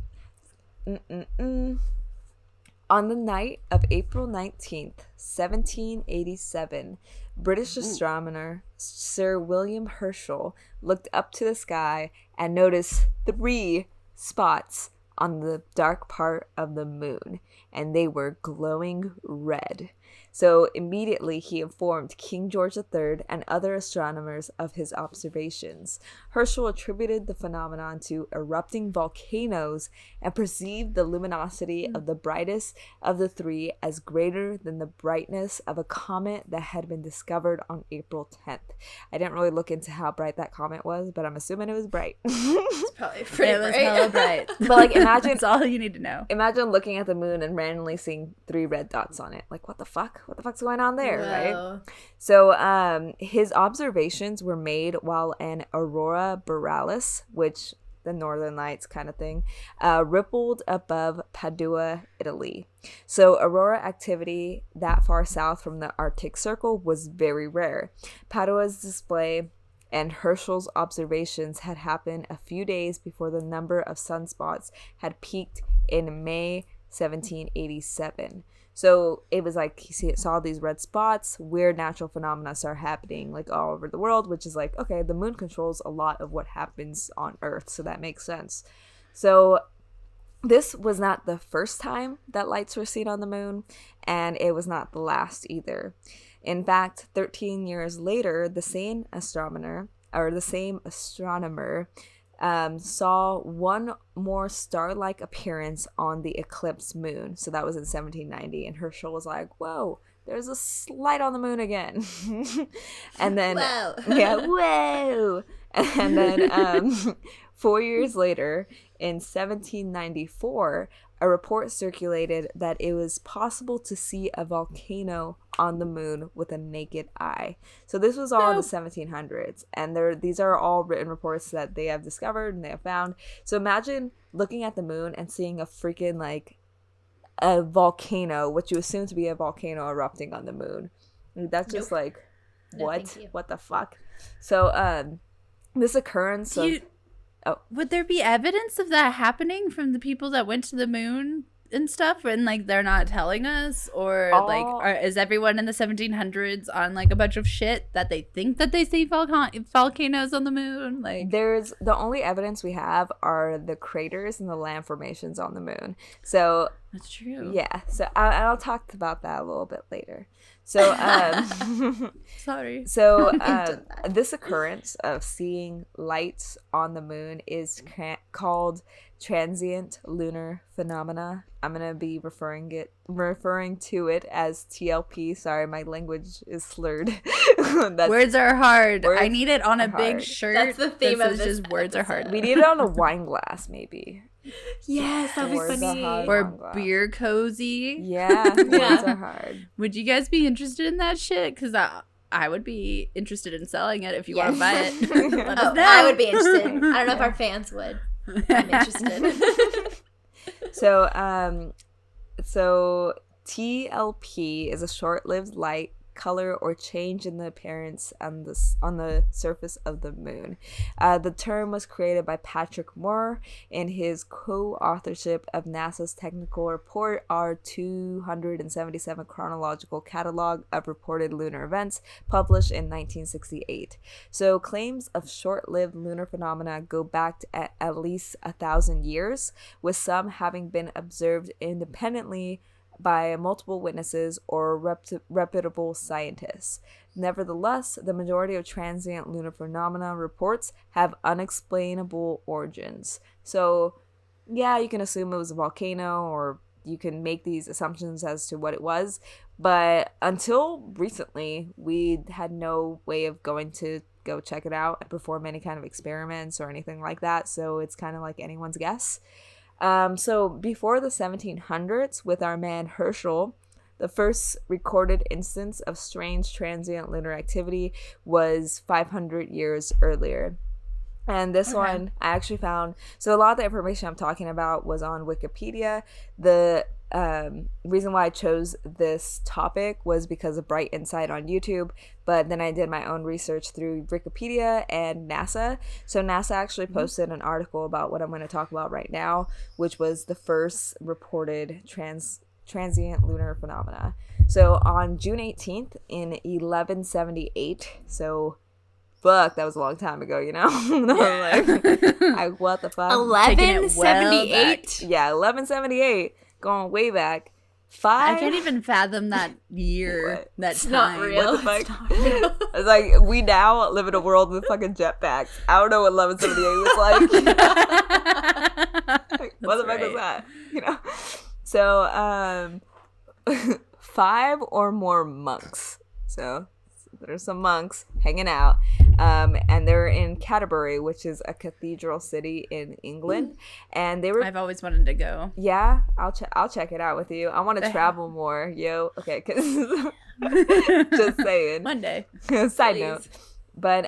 S2: on the night of April 19th, 1787, British astronomer Sir William Herschel looked up to the sky and noticed 3 spots on the dark part of the moon, and they were glowing red. So immediately he informed King George III and other astronomers of his observations. Herschel attributed the phenomenon to erupting volcanoes and perceived the luminosity of the brightest of the 3 as greater than the brightness of a comet that had been discovered on April 10th. I didn't really look into how bright that comet was, but I'm assuming it was bright.
S3: It's probably pretty bright.
S1: Hella bright.
S2: But imagine,
S1: that's all you need to know.
S2: Imagine looking at the moon and randomly seeing 3 red dots on it. What the fuck? What the fuck's going on there, right? So his observations were made while an aurora borealis, which the northern lights kind of thing, rippled above Padua, Italy. So aurora activity that far south from the Arctic Circle was very rare. Padua's display and Herschel's observations had happened a few days before the number of sunspots had peaked in May 1787. So it was he saw these red spots, weird natural phenomena start happening all over the world, which is okay, the moon controls a lot of what happens on Earth, so that makes sense. So this was not the first time that lights were seen on the moon, and it was not the last either. In fact, 13 years later, the same astronomer saw one more star-like appearance on the eclipsed moon. So that was in 1790, and Herschel was like, whoa, there's a light on the moon again. And then
S3: whoa.
S2: Yeah, whoa. And then 4 years later, in 1794, a report circulated that it was possible to see a volcano on the moon with a naked eye. So this was all in the 1700s, and these are all written reports that they have discovered and they have found. So imagine looking at the moon and seeing a freaking a volcano, what you assume to be a volcano erupting on the moon. That's just
S3: No,
S2: what? What the fuck? So this occurrence
S1: would there be evidence of that happening from the people that went to the moon and stuff, and like they're not telling us, or is everyone in the 1700s on like a bunch of shit that they think that they see volcanoes on the moon? Like,
S2: there's the only evidence we have are the craters and the land formations on the moon. So
S1: that's true.
S2: Yeah, so I'll talk about that a little bit later. So
S1: sorry.
S2: So this occurrence of seeing lights on the moon is called transient lunar phenomena. I'm gonna be referring to it as TLP. Sorry, my language is slurred.
S1: Words are hard. I need it on a big shirt.
S3: That's the theme of this.
S1: Just words are hard.
S2: We need it on a wine glass, maybe.
S3: Yes, that'd be funny.
S1: Or beer cozy.
S2: Yeah, words are hard.
S1: Would you guys be interested in that shit? Because I would be interested in selling it if you want to buy it. Let us know.
S3: I would be interested. I don't know if our fans would. I'm interested.
S2: So TLP is a short-lived light, color, or change in the appearance on the surface of the moon. The term was created by Patrick Moore in his co-authorship of NASA's technical report, R277 chronological catalog of reported lunar events, published in 1968. So claims of short-lived lunar phenomena go back to at least 1,000 years, with some having been observed independently by multiple witnesses or reputable scientists. Nevertheless, the majority of transient lunar phenomena reports have unexplainable origins. So, yeah, you can assume it was a volcano, or you can make these assumptions as to what it was, but until recently, we had no way of going to go check it out and perform any kind of experiments or anything like that, so it's kind of like anyone's guess. So before the 1700s, with our man Herschel, the first recorded instance of strange transient lunar activity was 500 years earlier. And this one I actually found, so a lot of the information I'm talking about was on Wikipedia. The reason why I chose this topic was because of Bright Insight on YouTube, but then I did my own research through Wikipedia and NASA. So NASA actually posted an article about what I'm going to talk about right now, which was the first reported transient lunar phenomena. So on June 18th in 1178, so fuck, that was a long time ago, you know? Like, what the fuck?
S3: 1178?
S2: Yeah, 1178. Going way back.
S1: I can't even fathom that year, that
S3: it's
S1: time.
S3: Not real.
S2: What the fuck? It's like, we now live in a world with fucking jetpacks. I don't know what 1178 was like. Like, what the fuck was that? You know? So, 5 or more monks. So there's some monks hanging out, and they're in Canterbury, which is a cathedral city in England, and they were.
S1: I've always wanted to go.
S2: Yeah, I'll check it out with you. I want to travel more, yo. Okay, cause just saying.
S1: One day.
S2: Side note, but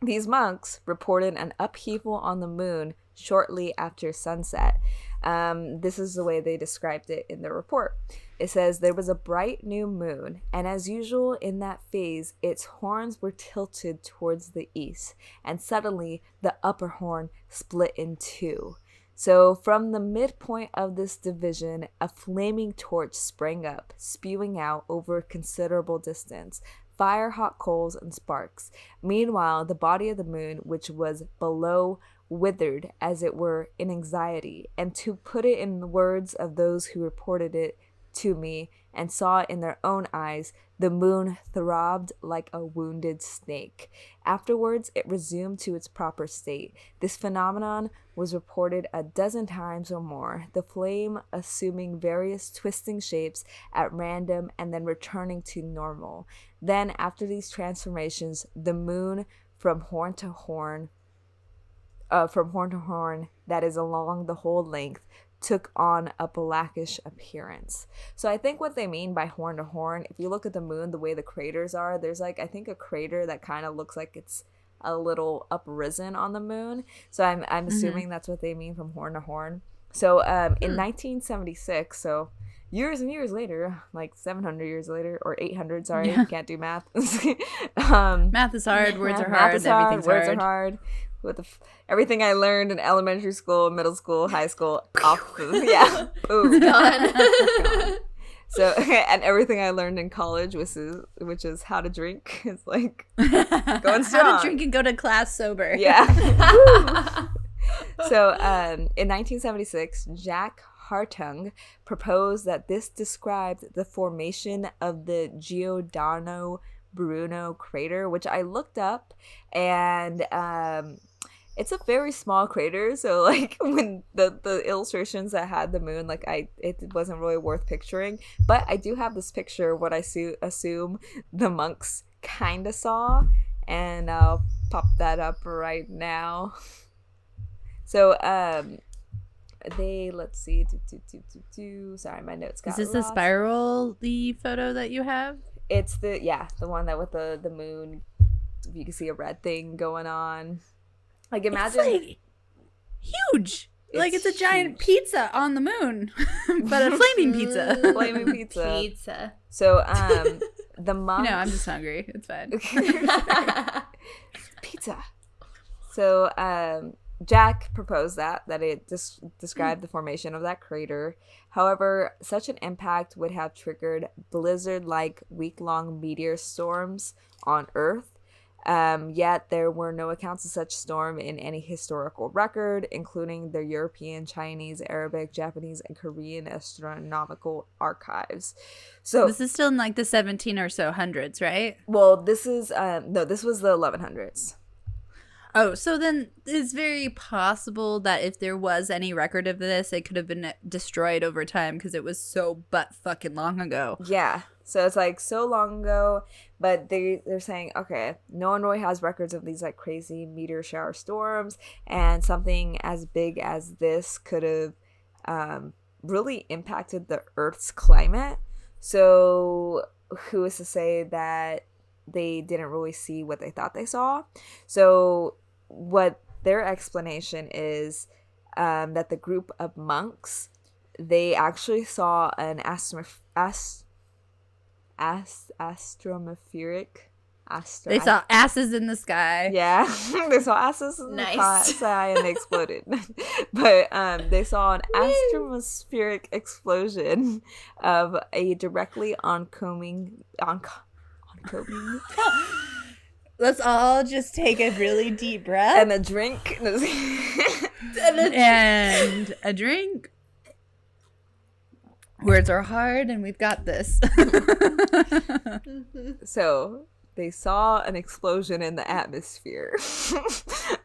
S2: these monks reported an upheaval on the moon shortly after sunset. This is the way they described it in the report. It says there was a bright new moon, and as usual in that phase, its horns were tilted towards the east, and suddenly the upper horn split in two. So from the midpoint of this division, a flaming torch sprang up, spewing out over a considerable distance, fire-hot coals and sparks. Meanwhile, the body of the moon, which was below, withered, as it were, in anxiety, and to put it in the words of those who reported it to me and saw it in their own eyes, the moon throbbed like a wounded snake. Afterwards, it resumed to its proper state. This phenomenon was reported a dozen times or more, the flame assuming various twisting shapes at random and then returning to normal. Then, after these transformations, the moon from horn to horn, that is along the whole length, took on a blackish appearance. So I think what they mean by horn to horn, if you look at the moon, the way the craters are, there's like, I think a crater that kind of looks like it's a little uprisen on the moon. So I'm assuming that's what they mean from horn to horn. So in 1976, so years and years later, like 700 years later, or 800, sorry,
S1: Yeah.
S2: can't do math.
S1: Math is hard, words are
S2: Math
S1: hard,
S2: is hard,
S1: everything's
S2: words
S1: hard.
S2: are hard. With everything I learned in elementary school, middle school, high school, off the, yeah, boom.
S3: Gone.
S2: So, and everything I learned in college, which is how to drink, is like going strong.
S1: How to drink and go to class sober.
S2: Yeah. So, in 1976, Jack Hartung proposed that this described the formation of the Giordano Bruno crater, which I looked up, and it's a very small crater. So, like, when the illustrations that had the moon, like, it wasn't really worth picturing. But I do have this picture of what I assume the monks kind of saw, and I'll pop that up right now. So, let's see, sorry, my notes got
S1: Is this
S2: lost.
S1: the spiral-y photo that you have?
S2: It's the one that with the moon, you can see a red thing going on. Like, imagine.
S1: It's like huge. Like it's a giant
S2: huge.
S1: pizza on the moon, but a flaming pizza.
S2: Flaming pizza.
S3: Pizza.
S2: So, the monks.
S1: No, I'm just hungry. It's fine.
S2: Pizza. So, Jack proposed that it described the formation of that crater. However, such an impact would have triggered blizzard-like week-long meteor storms on Earth. Yet there were no accounts of such storm in any historical record, including the European, Chinese, Arabic, Japanese, and Korean astronomical archives. So
S1: This is still in like the 17 or so hundreds, right?
S2: well, this is no, this was the 1100s.
S1: Oh, so then it's very possible that if there was any record of this, it could have been destroyed over time because it was so butt fucking long ago.
S2: Yeah. So it's like so long ago, but they're saying, okay, no one really has records of these like crazy meteor shower storms, and something as big as this could have really impacted the Earth's climate. So who is to say that they didn't really see what they thought they saw? So what their explanation is, that the group of monks, they actually saw an astromospheric.
S1: They saw asses in the sky.
S2: Yeah, they saw asses in the sky and they exploded. But they saw an astromospheric explosion of a directly oncoming.
S1: Let's all just take a really deep breath.
S2: And a drink.
S1: And a drink. Words are hard, and we've got this.
S2: So they saw an explosion in the atmosphere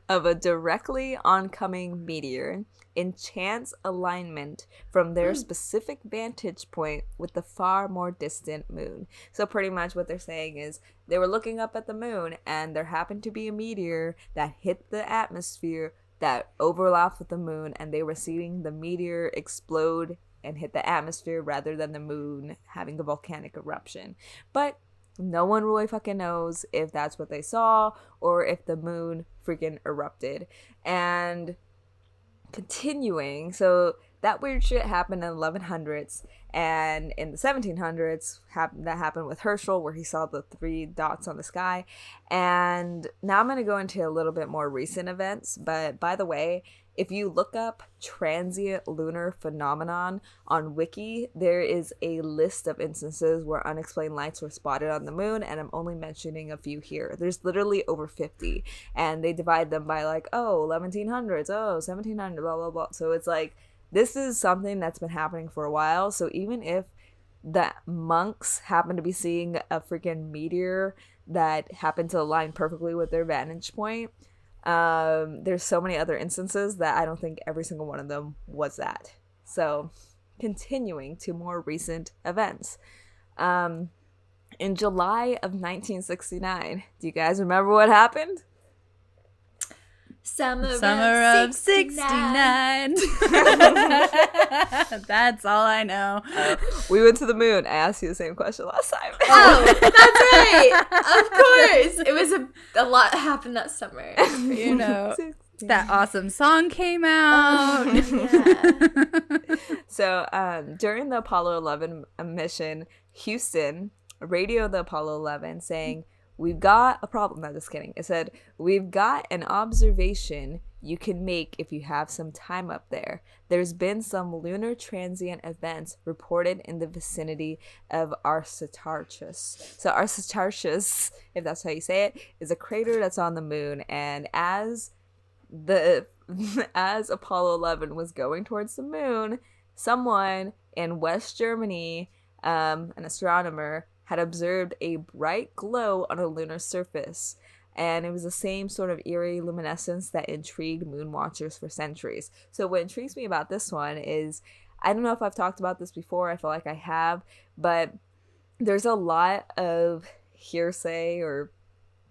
S2: of a directly oncoming meteor in chance alignment from their specific vantage point with the far more distant moon. So pretty much what they're saying is they were looking up at the moon, and there happened to be a meteor that hit the atmosphere that overlapped with the moon, and they were seeing the meteor explode and hit the atmosphere rather than the moon having the volcanic eruption. But no one really fucking knows if that's what they saw or if the moon freaking erupted. And continuing, so that weird shit happened in the 1100s, and in the 1700s that happened with Herschel, where he saw the 3 dots on the sky. And now I'm going to go into a little bit more recent events, but by the way, if you look up transient lunar phenomenon on Wiki, there is a list of instances where unexplained lights were spotted on the moon, and I'm only mentioning a few here. There's literally over 50, and they divide them by like, oh, 1100s, oh, 1700, blah, blah, blah. So it's like, this is something that's been happening for a while. So even if the monks happen to be seeing a freaking meteor that happened to align perfectly with their vantage point, there's so many other instances that I don't think every single one of them was that. So continuing to more recent events, in July of 1969, do you guys remember what happened?
S3: Summer
S1: of 69. That's all I know.
S2: We went to the moon. I asked you the same question last time.
S3: Oh, that's right. Of course. It was a lot happened that summer.
S1: You know, that awesome song came out.
S3: Yeah.
S2: So during the Apollo 11 mission, Houston radioed the Apollo 11 saying, "We've got a problem." No, just kidding. It said, "We've got an observation you can make if you have some time up there. There's been some lunar transient events reported in the vicinity of Arstarchus." So Arstarchus, if that's how you say it, is a crater that's on the moon. And as Apollo 11 was going towards the moon, someone in West Germany, an astronomer, had observed a bright glow on a lunar surface. And it was the same sort of eerie luminescence that intrigued moon watchers for centuries. So what intrigues me about this one is, I don't know if I've talked about this before, I feel like I have, but there's a lot of hearsay or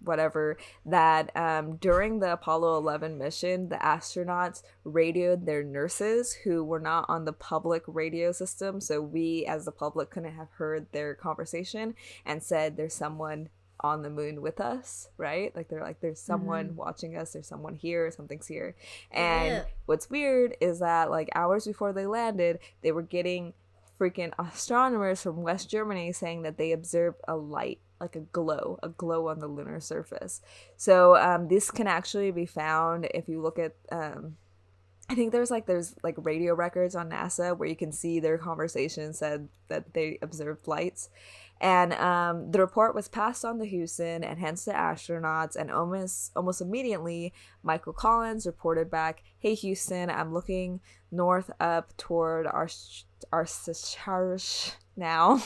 S2: whatever that during the Apollo 11 mission, the astronauts radioed their nurses who were not on the public radio system, so we as the public couldn't have heard their conversation, and said, "There's someone on the moon with us," right? Like, they're like, "There's someone watching us, there's someone here, something's here." And what's weird is that, like, hours before they landed, they were getting freaking astronomers from West Germany saying that they observed a light, like a glow on the lunar surface. So this can actually be found if you look at I think there's radio records on NASA where you can see their conversation said that they observed lights. And the report was passed on to Houston and hence the astronauts, and almost immediately Michael Collins reported back, "Hey Houston, I'm looking north up toward Arstarchus now,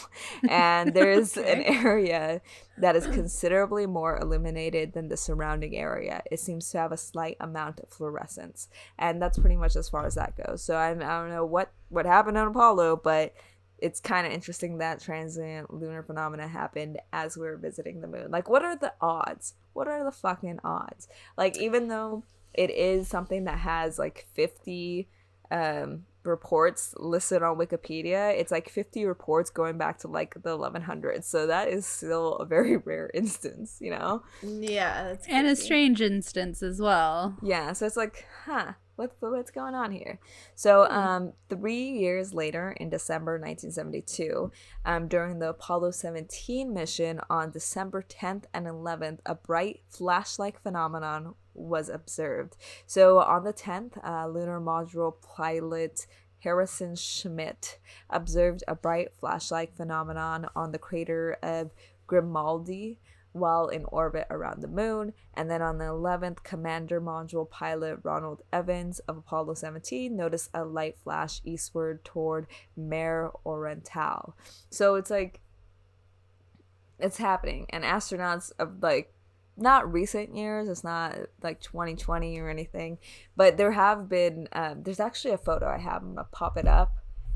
S2: and there's an area that is considerably more illuminated than the surrounding area. It seems to have a slight amount of fluorescence." And that's pretty much as far as that goes. So I don't know what happened on Apollo, but it's kind of interesting that transient lunar phenomena happened as we were visiting the moon. Like, what are the odds? What are the fucking odds? Like, even though it is something that has like 50 reports listed on Wikipedia, it's like 50 reports going back to like the 1100s. So that is still a very rare instance, you know?
S3: Yeah, that's
S1: and a
S3: crazy.
S1: strange instance as well.
S2: Yeah, so it's like, what's going on here? So 3 years later, in December 1972, during the Apollo 17 mission on December 10th and 11th, a bright flash-like phenomenon was observed. So on the 10th, lunar module pilot Harrison Schmitt observed a bright flash-like phenomenon on the crater of Grimaldi while in orbit around the moon. And then on the 11th, commander module pilot Ronald Evans of Apollo 17 noticed a light flash eastward toward Mare Orientale. So it's like, it's happening. And astronauts of like, not recent years, it's not like 2020 or anything, but there have been, there's actually a photo I have, I'm gonna pop it up.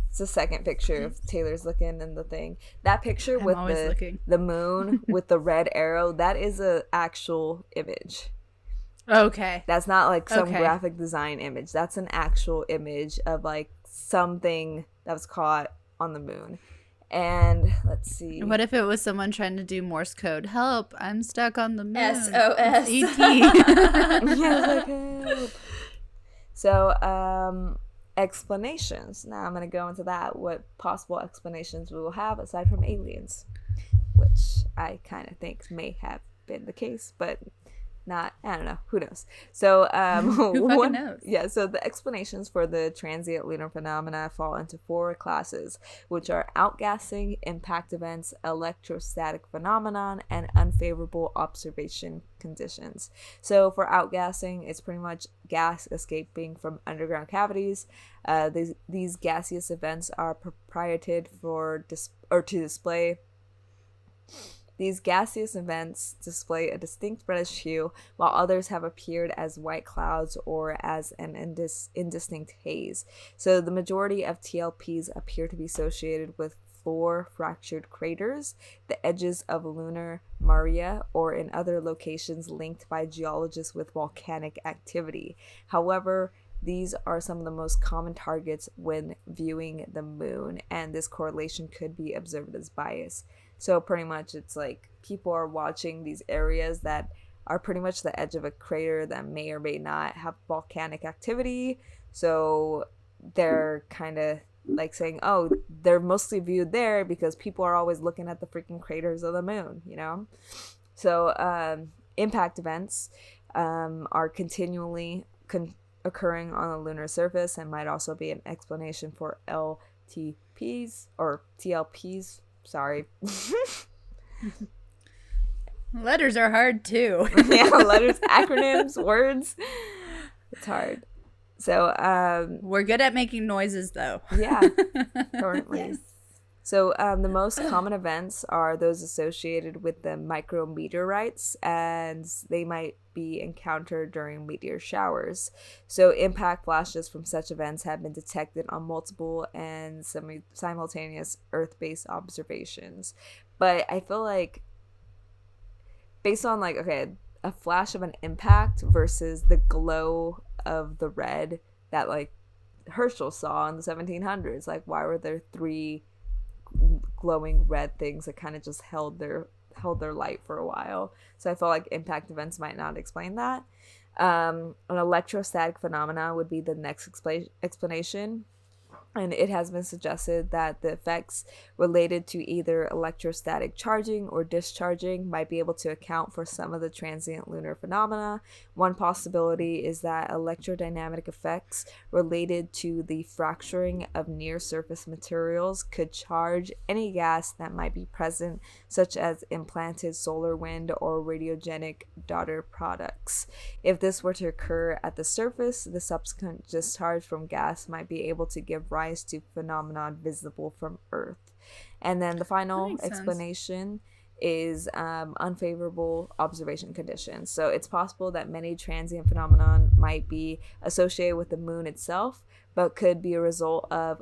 S2: It's the second picture of Taylor's looking in the thing. That picture with the moon with the red arrow, that is a actual image.
S1: Okay.
S2: That's not like some graphic design image. That's an actual image of like something that was caught on the moon. And let's see.
S1: What if it was someone trying to do Morse code? "Help, I'm stuck on the moon."
S3: SOS.
S1: E.T.
S2: Yeah, like, help. So, explanations. Now I'm going to go into that. What possible explanations we will have aside from aliens, which I kind of think may have been the case, but not, I don't know, who knows. So
S1: Who fucking knows?
S2: Yeah, so the explanations for the transient lunar phenomena fall into 4 classes, which are outgassing, impact events, electrostatic phenomenon, and unfavorable observation conditions. So for outgassing, it's pretty much gas escaping from underground cavities. These gaseous events are proprietary to display. These gaseous events display a distinct reddish hue, while others have appeared as white clouds or as an indistinct haze. So the majority of TLPs appear to be associated with floor fractured craters, the edges of lunar maria, or in other locations linked by geologists with volcanic activity. However, these are some of the most common targets when viewing the moon, and this correlation could be observed as bias. So pretty much it's like people are watching these areas that are pretty much the edge of a crater that may or may not have volcanic activity. So they're kind of like saying, oh, they're mostly viewed there because people are always looking at the freaking craters of the moon, you know? So impact events are continually occurring on the lunar surface and might also be an explanation for LTPs or TLPs. Sorry.
S1: Letters are hard too.
S2: Yeah, letters, acronyms, words. It's hard. So
S1: we're good at making noises though.
S2: Yeah, currently. Yes. So the most common events are those associated with the micrometeorites, and they might be encountered during meteor showers. So impact flashes from such events have been detected on multiple and simultaneous Earth-based observations. But I feel like based on like, okay, a flash of an impact versus the glow of the red that like Herschel saw in the 1700s, like why were there three glowing red things that kind of just held their light for a while? So I felt like impact events might not explain that. An electrostatic phenomena would be the next explanation, and it has been suggested that the effects related to either electrostatic charging or discharging might be able to account for some of the transient lunar phenomena. One possibility is that electrodynamic effects related to the fracturing of near-surface materials could charge any gas that might be present, such as implanted solar wind or radiogenic daughter products. If this were to occur at the surface, the subsequent discharge from gas might be able to give rise to phenomenon visible from Earth. And then the final explanation is unfavorable observation conditions. So it's possible that many transient phenomenon might be associated with the moon itself, but could be a result of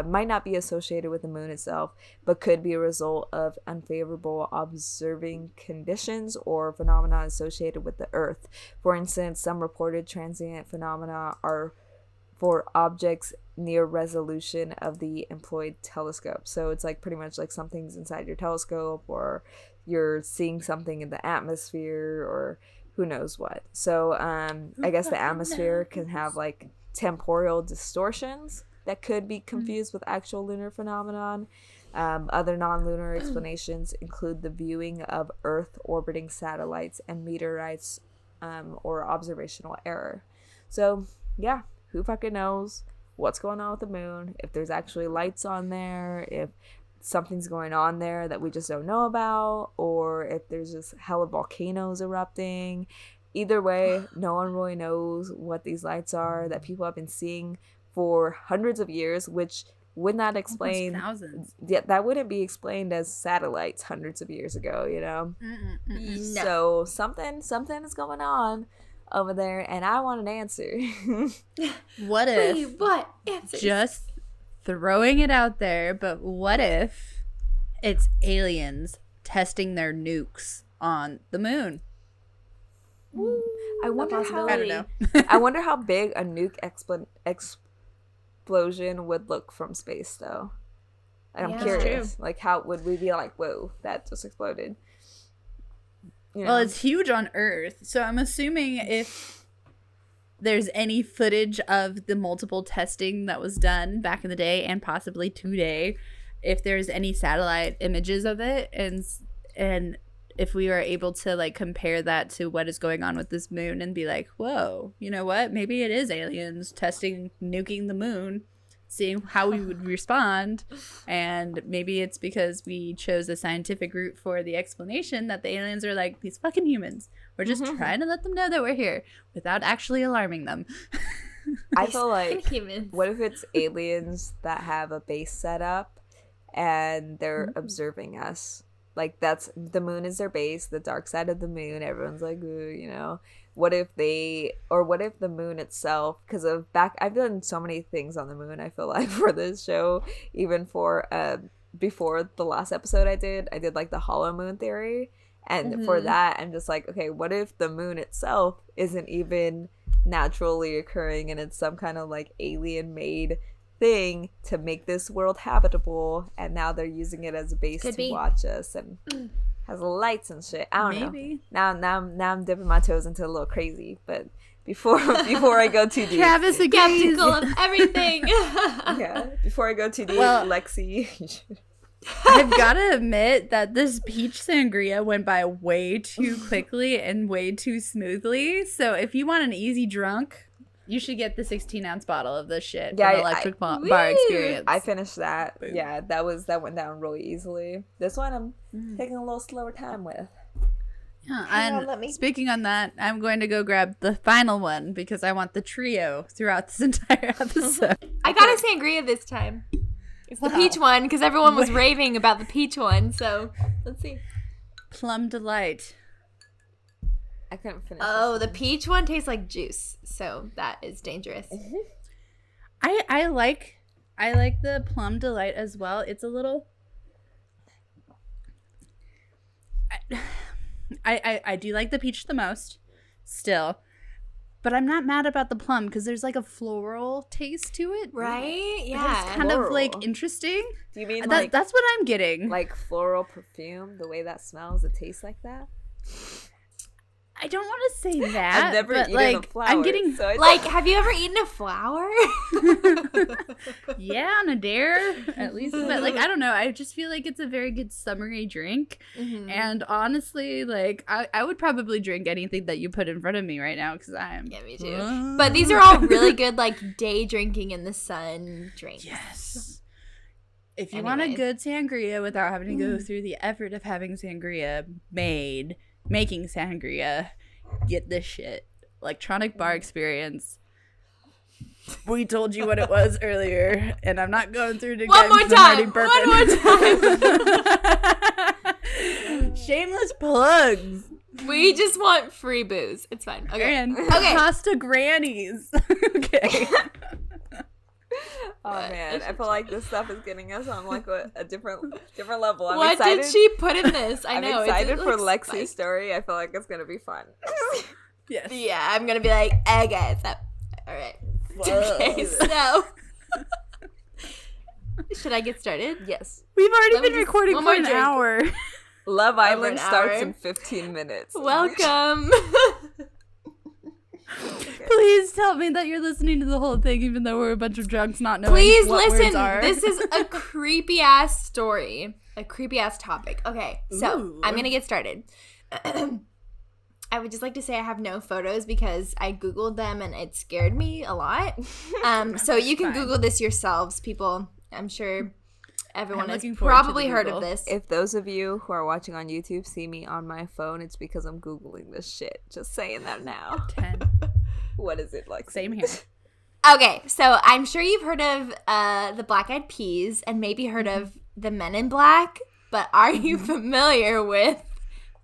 S2: might not be associated with the moon itself, but could be a result of unfavorable observing conditions or phenomena associated with the Earth. For instance, some reported transient phenomena are for objects near resolution of the employed telescope. So it's like pretty much like something's inside your telescope, or you're seeing something in the atmosphere, or who knows what. So I guess the atmosphere can have like temporal distortions that could be confused with actual lunar phenomenon. Other non-lunar explanations include the viewing of Earth orbiting satellites and meteorites, or observational error. So yeah, who fucking knows what's going on with the moon, if there's actually lights on there, if something's going on there that we just don't know about, or if there's just hella volcanoes erupting. Either way, no one really knows what these lights are that people have been seeing for hundreds of years, which would not explain
S1: thousands.
S2: Yeah, that wouldn't be explained as satellites hundreds of years ago, you know.
S3: No.
S2: So something is going on over there, and I want an answer.
S1: What if?
S3: Wait, what? Answers.
S1: Just throwing it out there, but what if it's aliens testing their nukes on the moon?
S2: I wonder how.
S1: I don't know.
S2: I wonder how big a nuke explosion would look from space, though. And I'm curious, like, how would we be like, whoa, that just exploded? You know?
S1: Well, it's huge on Earth, so I'm assuming if there's any footage of the multiple testing that was done back in the day and possibly today, if there's any satellite images of it, and if we were able to like compare that to what is going on with this moon and be like, whoa, you know what? Maybe it is aliens nuking the moon, seeing how we would respond. And maybe it's because we chose a scientific route for the explanation that the aliens are like, these fucking humans. We're just trying to let them know that we're here without actually alarming them.
S2: I feel like,
S3: humans.
S2: what if it's aliens that have a base set up and they're observing us? Like, that's, the moon is their base, the dark side of the moon. Everyone's like, ooh, you know. What if the moon itself, because I've done so many things on the moon, I feel like, for this show, even for, before the last episode I did like the hollow moon theory. And for that, I'm just like, okay, what if the moon itself isn't even naturally occurring and it's some kind of like alien made thing to make this world habitable, and now they're using it as a base watch us and has lights and shit. I don't know. Now I'm dipping my toes into a little crazy, but before I go too deep.
S1: Travis agrees.
S3: Skeptical of everything.
S2: Yeah, before I go too deep,
S1: Well-
S2: Lexy.
S1: I've got to admit that this peach sangria went by way too quickly and way too smoothly. So if you want an easy drunk, you should get the 16-ounce bottle of this shit
S2: Yeah,
S1: from Electric Bar
S3: Woo!
S1: Experience.
S2: I finished that.
S1: Boom.
S2: Yeah, that went down really easily. This one I'm taking a little slower time with.
S1: Yeah,
S3: Hang on,
S1: and
S3: let me-
S1: speaking on that, I'm going to go grab the final one because I want the trio throughout this entire episode.
S3: I got a sangria this time. It's the
S1: Wow.
S3: peach one because everyone was raving about the peach one. So let's see.
S1: Plum Delight.
S2: I couldn't finish.
S3: Oh, the peach one tastes like juice, so that is dangerous.
S1: I like the Plum Delight as well. It's a little. I do like the peach the most, still, but I'm not mad about the plum because there's like a floral taste to it,
S3: Right?
S1: It's
S3: Yeah.
S1: kind of like
S2: Floral.
S1: interesting.
S2: Do you mean
S1: That's what I'm getting.
S2: like floral perfume? The way that smells, it tastes like that.
S1: I don't want to say that.
S2: I've never
S1: but
S2: eaten
S1: like
S2: a flower.
S1: I'm getting
S2: so I
S3: Like, have you ever eaten a flower?
S1: yeah on a dare at least, but like I don't know. I just feel like it's a very good summery drink, and honestly, like I would probably drink anything that you put in front of me right now because I am.
S3: Yeah, me too. But these are all really good, like day drinking in the sun drinks.
S1: Yes. If you want a
S3: Anyways.
S1: good sangria without having to go through the effort of having sangria making sangria, get this shit. Electronic Bar Experience. We told you what it was earlier, and I'm not going through it again.
S3: One more
S1: 'cause I'm already
S3: time.
S1: burping.
S3: One more time.
S1: Shameless plugs.
S3: We just want free booze. It's fine. Okay.
S1: And
S3: Okay.
S1: Costa Grannies. Okay.
S2: Oh man, I feel like this stuff is getting us on like a different level. I'm
S3: What
S2: excited.
S3: did she put in this? I
S2: I'm
S3: know.
S2: excited
S3: it
S2: for
S3: looks
S2: Lexy's
S3: spicy.
S2: story. I feel like it's gonna be fun.
S1: Yes.
S3: Yeah, I'm gonna be like, hey guys, all right. Okay, so should I get started?
S2: Yes.
S1: We've already
S3: Let me
S1: been
S3: just-
S1: recording
S3: one
S1: for
S3: more
S1: an
S3: drink.
S1: hour.
S2: Love Island
S3: an
S2: starts
S3: hour.
S2: in 15 minutes.
S3: Welcome.
S1: Please tell me that you're listening to the whole thing, even though we're a bunch of drunks not knowing
S3: Please
S1: what words
S3: listen.
S1: are.
S3: This is a creepy ass story, a creepy ass topic. Okay, so
S1: Ooh.
S3: I'm gonna get started. I would just like to say I have no photos because I Googled them and it scared me a lot. So you can
S1: Fine.
S3: Google this yourselves, people. I'm sure everyone
S1: I'm
S3: has
S1: looking forward to the
S3: probably heard of
S1: Google.
S3: this.
S2: If those of you who are watching on YouTube see me on my phone, it's because I'm Googling this shit. Just saying that now.
S1: 10.
S2: What is it like?
S1: Same here.
S3: Okay, so I'm sure you've heard of the Black Eyed Peas and maybe heard of the Men in Black, but are you familiar with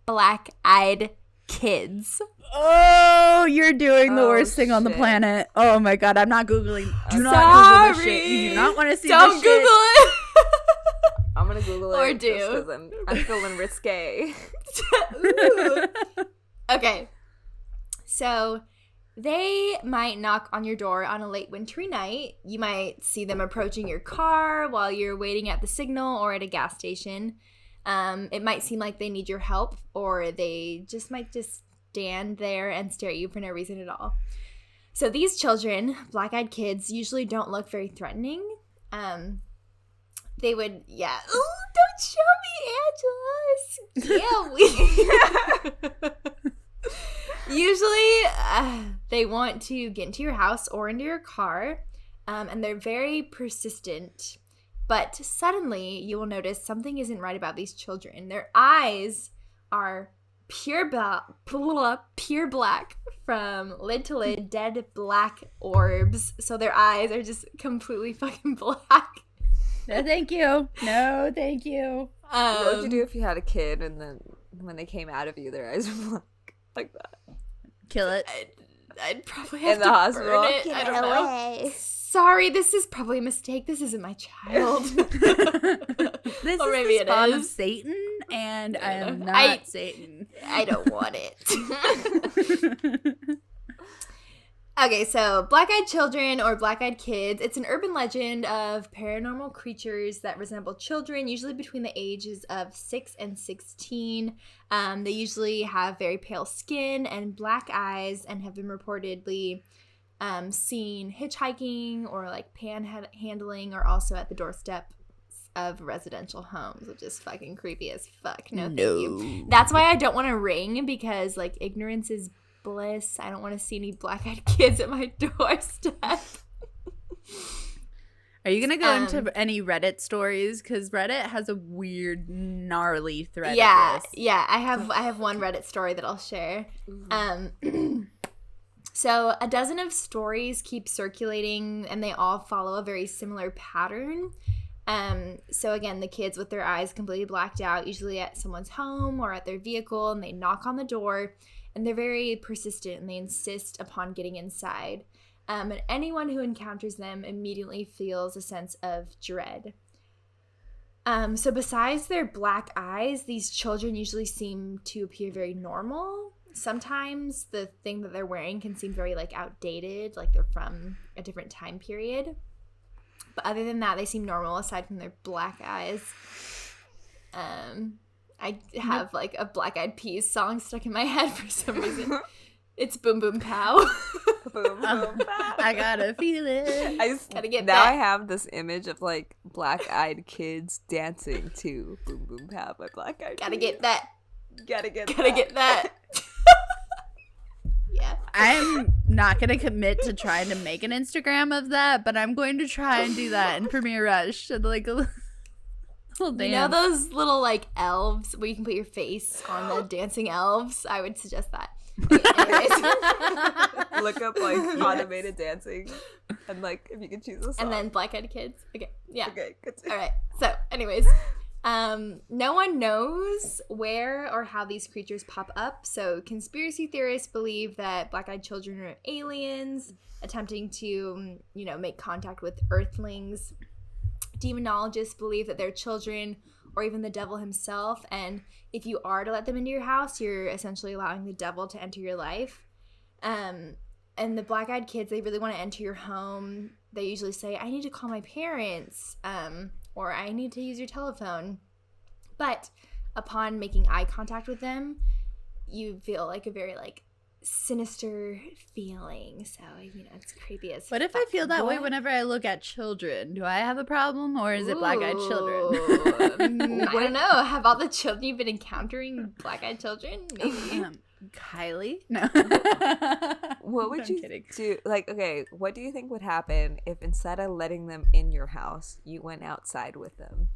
S3: Black Eyed Kids?
S1: Oh, you're doing the
S2: Oh,
S1: worst thing on the
S2: shit.
S1: planet. Oh my god, I'm not Googling. Do not Google this shit. You do not want to see
S3: Don't
S1: this
S3: Google
S1: shit.
S3: it.
S2: I'm gonna Google it.
S3: Or
S2: just
S3: do.
S2: 'cause I'm feeling risque.
S3: Ooh. Okay, so they might knock on your door on a late wintry night. You might see them approaching your car while you're waiting at the signal or at a gas station. It might seem like they need your help, or they might just stand there and stare at you for no reason at all. So these children, black-eyed kids, usually don't look very threatening. They would, yeah. Ooh, don't show me, Angela. Scare me. Usually, they want to get into your house or into your car, and they're very persistent. But suddenly, you will notice something isn't right about these children. Their eyes are pure black from lid to lid, dead black orbs. So their eyes are just completely fucking black.
S1: No, thank you. No, thank you.
S2: What would you do if you had a kid and then when they came out of you, their eyes were black like that?
S1: Kill it.
S3: I'd probably have
S2: In the
S3: to
S2: hospital?
S3: burn it. I don't know. Sorry, this is probably a mistake. This isn't my child.
S1: This
S3: Or
S1: is
S3: maybe
S1: the
S3: it
S1: spawn of
S3: is.
S1: Satan, and I am not
S3: I-
S1: Satan.
S3: I don't want it. Okay, so black-eyed children or black-eyed kids, it's an urban legend of paranormal creatures that resemble children, usually between the ages of 6 and 16. They usually have very pale skin and black eyes and have been reportedly seen hitchhiking or like panhandling or also at the doorstep of residential homes, which is fucking creepy as fuck. No, thank you. That's why I don't want to ring, because like ignorance is bliss. I don't want to see any black-eyed kids at my doorstep.
S1: Are you gonna go into any Reddit stories? Because Reddit has a weird, gnarly thread.
S3: Yeah, yeah. I have one Reddit story that I'll share. So a dozen of stories keep circulating, and they all follow a very similar pattern. So again, the kids with their eyes completely blacked out, usually at someone's home or at their vehicle, and they knock on the door, and they're very persistent, and they insist upon getting inside. And anyone who encounters them immediately feels a sense of dread. So besides their black eyes, these children usually seem to appear very normal. Sometimes the thing that they're wearing can seem very like outdated, like they're from a different time period. But other than that, they seem normal aside from their black eyes. I have like a Black Eyed Peas song stuck in my head for some reason. It's Boom Boom Pow.
S2: Boom, boom, pow.
S1: I gotta feel it.
S3: Gotta get
S2: now
S3: that.
S2: I have this image of like black-eyed kids dancing to Boom Boom Pow by Black Eyed
S3: Gotta
S2: Peas.
S3: get that.
S2: Gotta get
S3: that. Yeah.
S1: I'm not gonna commit to trying to make an Instagram of that, but I'm going to try and do that in Premiere Rush. And like a little dance.
S3: You know those little like elves where you can put your face on the dancing elves? I would suggest that. Anyways.
S2: Look up like automated dancing, and like if you can choose a song.
S3: And then Black-Eyed Kids. Okay. Yeah.
S2: Okay, good.
S3: All right. So, anyways, no one knows where or how these creatures pop up. So, conspiracy theorists believe that black-eyed children are aliens attempting to, make contact with Earthlings. Demonologists believe that they're children or even the devil himself. And if you are to let them into your house, you're essentially allowing the devil to enter your life. And the black-eyed kids, they really want to enter your home. They usually say, I need to call my parents, or I need to use your telephone. But upon making eye contact with them, you feel like a very like sinister feeling. So, it's creepy as
S1: What if I feel that way
S3: What?
S1: whenever I look at children? Do I have a problem, or is it black-eyed children?
S3: I don't know. Have all the children you've been encountering black-eyed children? Maybe.
S1: Kylie? No.
S2: What would
S1: I'm
S2: you
S1: kidding.
S2: do? Like, okay, what do you think would happen if instead of letting them in your house, you went outside with them?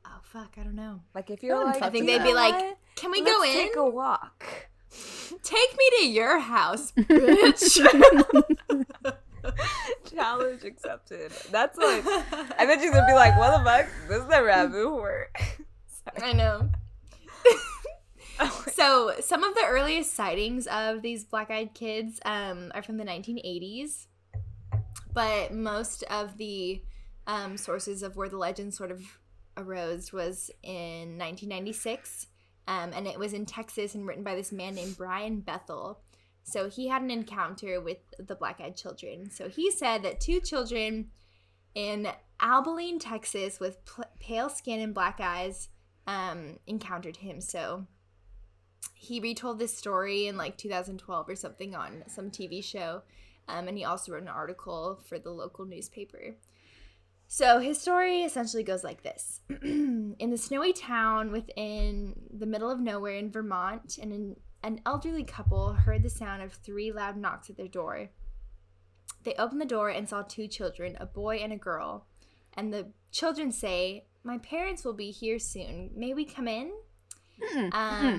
S3: Oh, fuck. I don't know.
S2: Like, if you're
S1: I
S2: like,
S3: I think
S2: "You
S3: they'd be
S2: know
S3: like,
S2: what?
S3: can we
S2: Let's
S3: go in?
S2: take a walk."
S3: Take me to your house, bitch.
S2: Challenge accepted. That's like, I bet she's gonna be like, what the fuck? This is never happened before.
S3: I know. So some of the earliest sightings of these black-eyed kids are from the 1980s, but most of the sources of where the legend sort of arose was in 1996, and it was in Texas and written by this man named Brian Bethel. So he had an encounter with the black-eyed children. So he said that two children in Abilene, Texas, with pale skin and black eyes encountered him. So he retold this story in like 2012 or something on some TV show, and he also wrote an article for the local newspaper. So his story essentially goes like this. In the snowy town within the middle of nowhere in Vermont, an elderly couple heard the sound of 3 loud knocks at their door. They opened the door and saw 2 children, a boy and a girl. And the children say, "My parents will be here soon. May we come in?" Yeah.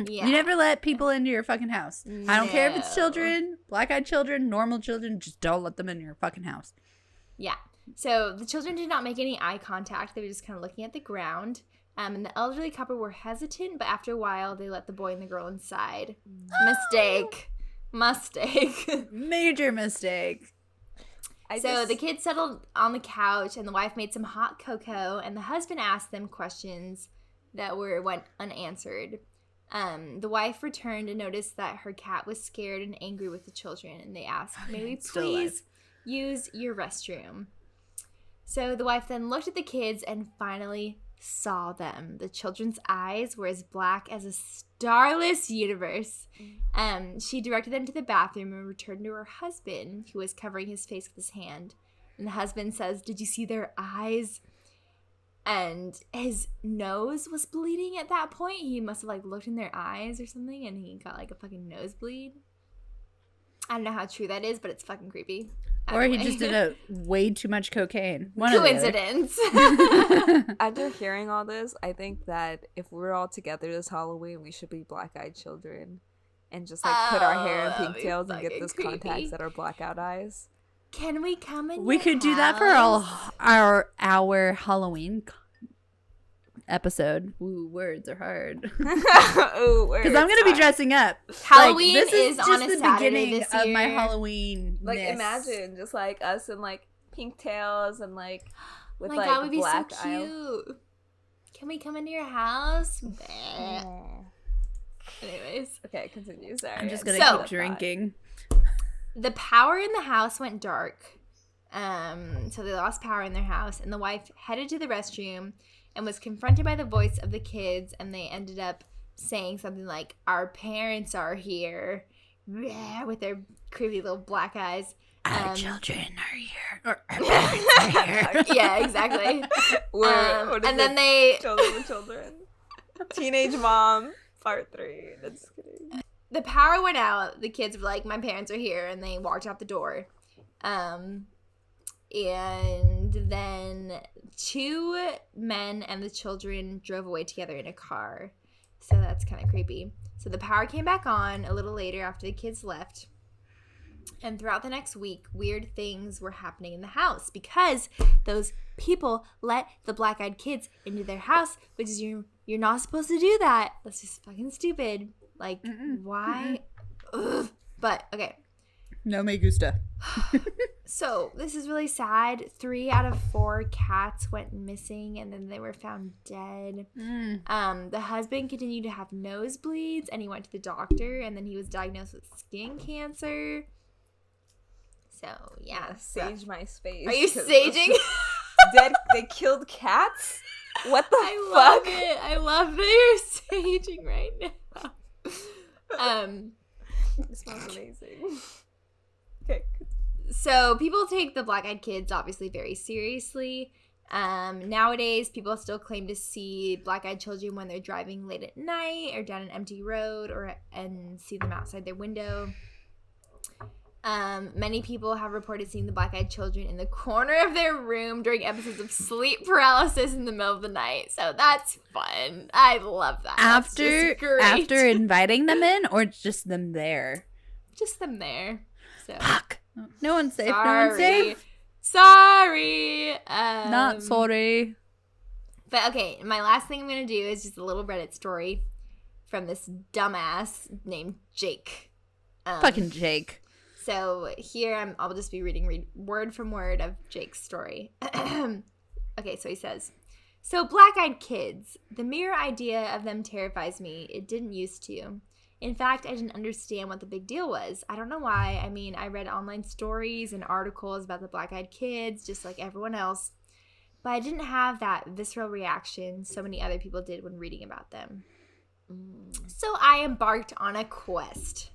S1: You never let people into your fucking house. I don't care if it's
S3: No.
S1: children, black-eyed children, normal children. Just don't let them in your fucking house.
S3: Yeah. So the children did not make any eye contact. They were just kind of looking at the ground. And the elderly couple were hesitant, but after a while, they let the boy and the girl inside. Mistake.
S1: Major mistake.
S3: So the kids settled on the couch, and the wife made some hot cocoa, and the husband asked them questions that went unanswered. The wife returned and noticed that her cat was scared and angry with the children, and they asked, "May we please use your restroom?" So the wife then looked at the kids and finally saw them. The children's eyes were as black as a starless universe. She directed them to the bathroom and returned to her husband, who was covering his face with his hand. And the husband says, "Did you see their eyes?" And his nose was bleeding at that point. He must have like looked in their eyes or something, and he got like a fucking nosebleed. I don't know how true that is, but it's fucking creepy.
S1: Or he just did a way too much cocaine. One of the other.
S3: Coincidence.
S2: After hearing all this, I think that if we're all together this Halloween, we should be black-eyed children and just like put our hair in
S3: that'd be
S2: pigtails and get
S3: fucking
S2: those
S3: creepy.
S2: contacts that are blackout eyes.
S3: Can we come in?
S1: We
S3: your
S1: could do that for
S3: house?
S1: our Halloween episode. Ooh, words are hard.
S2: Ooh,
S1: Because I'm gonna be dressing up.
S3: Halloween
S1: this
S3: is
S1: just
S3: on a
S1: the
S3: Saturday
S1: beginning
S3: this
S1: of my
S3: year.
S1: Halloween.
S2: Like imagine just like us in like pigtails and like with
S3: My
S2: like
S3: God, would be
S2: black
S3: so
S2: eye.
S3: cute. Can we come into your house? Bleh. Anyways,
S2: Okay, continue. Sorry.
S1: I'm just gonna
S3: So-
S1: keep drinking.
S3: the power in the house went dark. So they lost power in their house, and the wife headed to the restroom and was confronted by the voice of the kids, and they ended up saying something like, "Our parents are here," with their creepy little black eyes.
S1: Our children are here. Or our parents are here.
S3: Yeah, exactly.
S2: What is
S3: And then
S2: it?
S3: they
S2: children. Teenage mom, part 3. Just kidding.
S3: the power went out. The kids were like, "My parents are here," and they walked out the door. And then 2 men and the children drove away together in a car. So that's kind of creepy. So the power came back on a little later after the kids left. And throughout the next week, weird things were happening in the house because those people let the black-eyed kids into their house, which is you're not supposed to do that. That's just fucking stupid. Like, why? Ugh. But, okay.
S1: No me gusta.
S3: So this is really sad. 3 out of 4 cats went missing, and then they were found dead. The husband continued to have nosebleeds, and he went to the doctor, and then he was diagnosed with skin cancer. So yeah,
S2: Sage my space.
S3: Are you
S2: 'cause
S3: saging?
S2: Dead. They killed cats. What the
S3: I
S2: fuck?
S3: love it. I love that you're saging right now.
S2: It smells amazing. Okay.
S3: So people take the black-eyed kids obviously very seriously. Nowadays, people still claim to see black-eyed children when they're driving late at night or down an empty road and see them outside their window. Many people have reported seeing the black-eyed children in the corner of their room during episodes of sleep paralysis in the middle of the night. So that's fun. I love that. That's just great.
S1: After inviting them in, or just them there?
S3: Just them there. So
S1: Fuck. No one's safe. No one's safe.
S3: Sorry.
S1: Not sorry.
S3: But okay, my last thing I'm going to do is just a little Reddit story from this dumbass named Jake.
S1: Fucking Jake.
S3: So here I'll just be reading word from word of Jake's story. Okay, so he says, "So black-eyed kids, the mere idea of them terrifies me. It didn't used to. In fact, I didn't understand what the big deal was. I don't know why. I mean, I read online stories and articles about the black-eyed kids, just like everyone else. But I didn't have that visceral reaction so many other people did when reading about them. So I embarked on a quest."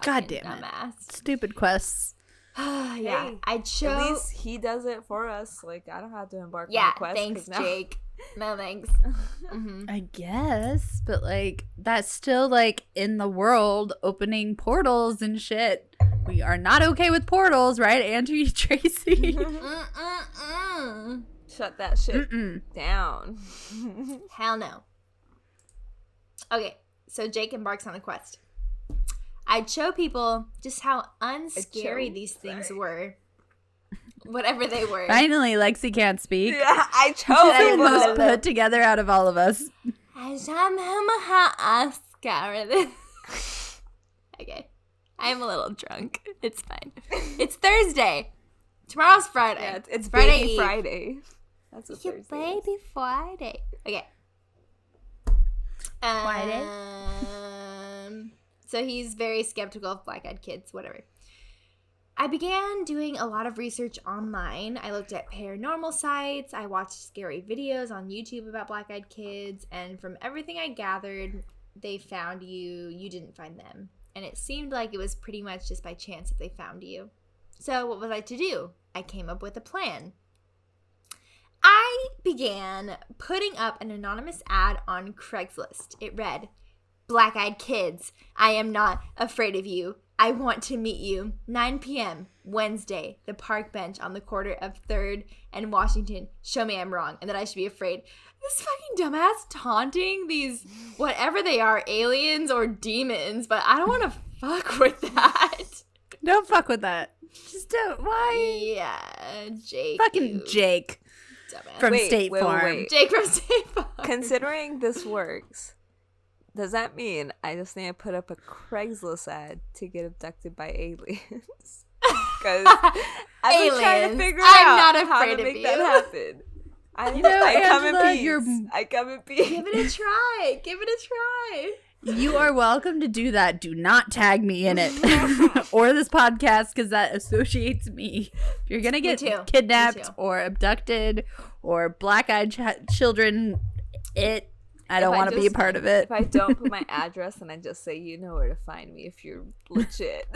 S1: God
S3: Fucking
S1: damn it.
S3: dumbass.
S1: Stupid quests.
S3: Yeah,
S2: Hey,
S3: I chose.
S2: At least he does it for us. Like, I don't have to embark on
S3: Yeah,
S2: a quest.
S3: thanks,
S2: 'cause now-
S3: Jake. No thanks. Hmm.
S1: I guess, but like that's still like in the world opening portals and shit. We are not okay with portals, right, Andrew Tracy?
S2: Shut that shit
S1: Mm-mm.
S2: down.
S3: Hell no. Okay, so Jake embarks on a quest. I'd show people just how unscary these things were. Whatever they were.
S1: Finally, Lexy can't speak.
S2: Yeah, I
S1: She's
S2: chose
S1: the
S2: it.
S1: most put together out of all of us.
S3: I show them how unscary this. Okay, I'm a little drunk. It's fine. It's Thursday. Tomorrow's Friday.
S2: Yeah, it's
S3: Friday
S2: Baby
S3: Eve.
S2: Friday. That's what
S3: Your
S2: Thursday is.
S3: baby Friday. Okay. So he's very skeptical of black-eyed kids, whatever. I began doing a lot of research online. I looked at paranormal sites. I watched scary videos on YouTube about black-eyed kids. And from everything I gathered, they found you. You didn't find them. And it seemed like it was pretty much just by chance that they found you. So what was I to do? I came up with a plan. I began putting up an anonymous ad on Craigslist. It read, "Black-eyed kids, I am not afraid of you. I want to meet you. 9 p.m. Wednesday, the park bench on the corner of 3rd and Washington. Show me I'm wrong and that I should be afraid." This fucking dumbass taunting these, whatever they are, aliens or demons, but I don't want to fuck with that.
S1: Don't fuck with that. Just don't. Why?
S3: Yeah, Jake.
S1: Fucking Jake.
S3: Dumbass.
S1: From State Farm.
S2: Wait.
S3: Jake from State Farm.
S2: Considering this works, does that mean I just need to put up a Craigslist ad to get abducted by aliens? Because I've been trying to figure out how to make that happen. I come in peace. I come in peace.
S3: Give it a try. Give it a try.
S1: You are welcome to do that. Do not tag me in it or this podcast because that associates me. If you're gonna get kidnapped or abducted or black-eyed children, I don't want to be a part of it.
S2: If I don't put my address and I just say, you know where to find me if you're legit.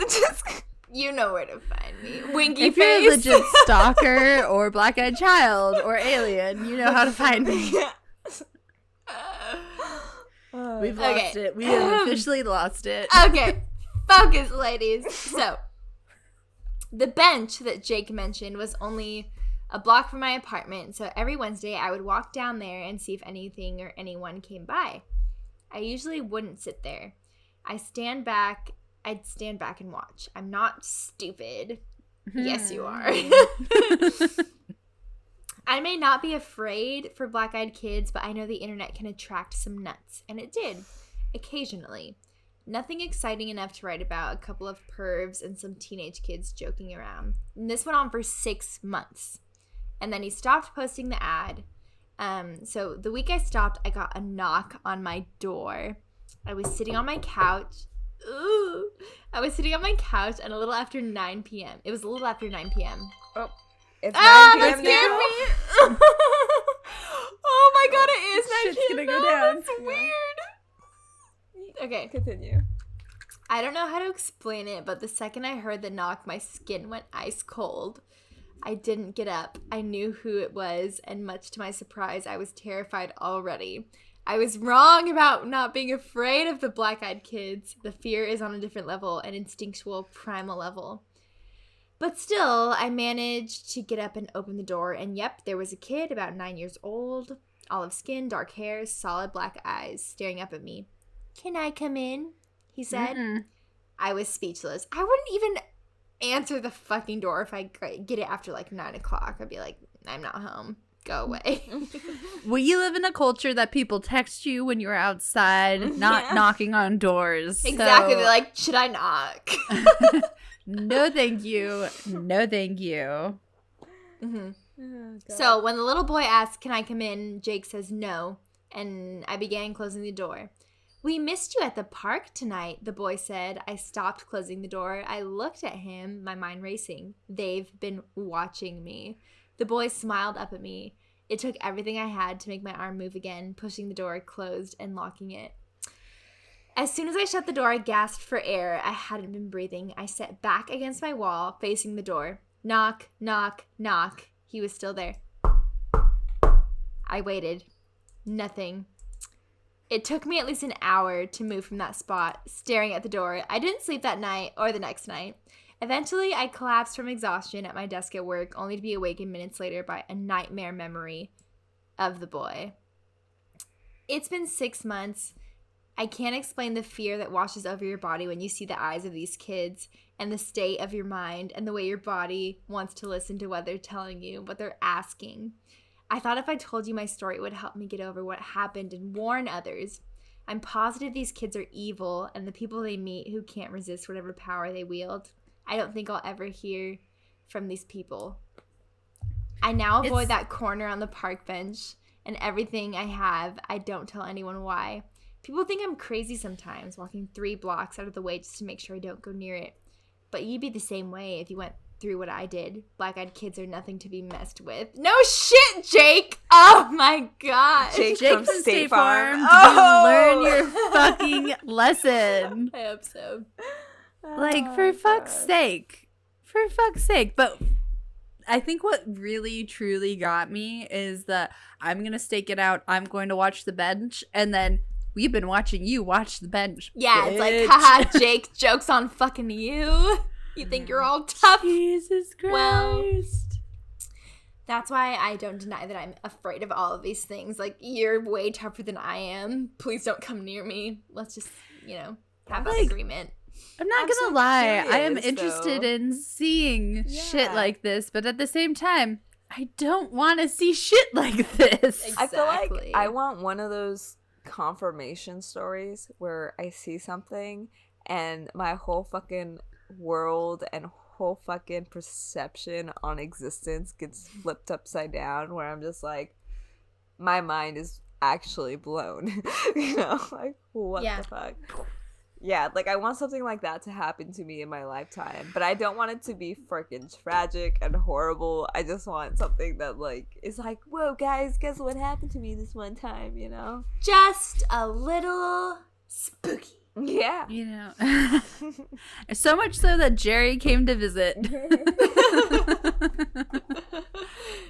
S3: You know where to find me. Winky
S1: if
S3: face.
S1: If you're a legit stalker or black-eyed child or alien, you know how to find me. We've lost it. We have officially lost it.
S3: Okay. Focus, ladies. So, the bench that Jake mentioned was only a block from my apartment, so every Wednesday I would walk down there and see if anything or anyone came by. I usually wouldn't sit there. I'd stand back and watch. I'm not stupid. Yes, you are. I may not be afraid for black-eyed kids, but I know the internet can attract some nuts, and it did, occasionally. Nothing exciting enough to write about, a couple of pervs and some teenage kids joking around. And this went on for 6 months. And then he stopped posting the ad. So the week I stopped, I got a knock on my door. I was sitting on my couch. Ooh. I was sitting on my couch and a little after 9 p.m. It was a little after 9 p.m.
S2: Oh. It's 9 p.m.
S3: That scared me. Oh my god, it is 9
S1: Shit's
S3: p.m.
S1: gonna go down.
S3: That's weird. Okay.
S2: Continue.
S3: I don't know how to explain it, but the second I heard the knock, my skin went ice cold. I didn't get up. I knew who it was, and much to my surprise, I was terrified already. I was wrong about not being afraid of the black-eyed kids. The fear is on a different level, an instinctual, primal level. But still, I managed to get up and open the door, and yep, there was a kid about 9 years old, olive skin, dark hair, solid black eyes, staring up at me. "Can I come in?" he said.
S1: Mm-mm.
S3: I was speechless. I wouldn't even answer the fucking door if I get it after like 9 o'clock. I'd be like, "I'm not home. Go away."
S1: Well, you live in a culture that people text you when you're outside, not knocking on doors.
S3: Exactly.
S1: So...
S3: They're like, "Should I knock?"
S1: No, thank you. No, thank you.
S3: Mm-hmm.
S2: Oh,
S3: So when the little boy asks, "Can I come in?" Jake says no, and I began closing the door. "We missed you at the park tonight," the boy said. I stopped closing the door. I looked at him, my mind racing. They've been watching me. The boy smiled up at me. It took everything I had to make my arm move again, pushing the door closed and locking it. As soon as I shut the door, I gasped for air. I hadn't been breathing. I sat back against my wall, facing the door. Knock, knock, knock. He was still there. I waited. Nothing. It took me at least an hour to move from that spot, staring at the door. I didn't sleep that night or the next night. Eventually, I collapsed from exhaustion at my desk at work, only to be awakened minutes later by a nightmare memory of the boy. It's been 6 months. I can't explain the fear that washes over your body when you see the eyes of these kids, and the state of your mind and the way your body wants to listen to what they're telling you, what they're asking. I thought if I told you my story, it would help me get over what happened and warn others. I'm positive these kids are evil, and the people they meet who can't resist whatever power they wield. I don't think I'll ever hear from these people. I now avoid that corner on the park bench, and everything I have, I don't tell anyone why. People think I'm crazy sometimes, walking 3 blocks out of the way just to make sure I don't go near it. But you'd be the same way if you went through what I did. Black-eyed kids are nothing to be messed with. No shit, Jake! Oh my god.
S2: Jake
S1: Jake
S2: from State Farm.
S1: Learn your fucking lesson.
S3: I hope so.
S1: Like, for fuck's sake. For fuck's sake. But I think what really, truly got me is that I'm going to stake it out. I'm going to watch the bench. And then we've been watching you watch the bench.
S3: Yeah,
S1: bitch.
S3: it's like, haha, Jake, joke's on fucking you. You think you're all tough?
S1: Jesus Christ.
S3: Well, that's why I don't deny that I'm afraid of all of these things. Like, you're way tougher than I am. Please don't come near me. Let's just, have an agreement.
S1: I'm not
S2: I'm
S1: gonna
S2: so
S1: lie. I am
S2: curious,
S1: interested
S2: though.
S1: in seeing shit
S2: Yeah.
S1: like this, but at the same time, I don't want to see shit like this.
S2: I feel like
S3: Exactly.
S2: I want one of those confirmation stories where I see something and my whole fucking world and whole fucking perception on existence gets flipped upside down, where I'm just like, my mind is actually blown. Like, what
S3: Yeah.
S2: the fuck? Yeah, like, I want something like that to happen to me in my lifetime, but I don't want it to be freaking tragic and horrible. I just want something that, like, is like, whoa, guys, guess what happened to me this one time,
S3: Just a little spooky.
S2: Yeah.
S1: So much so that Jerry came to visit.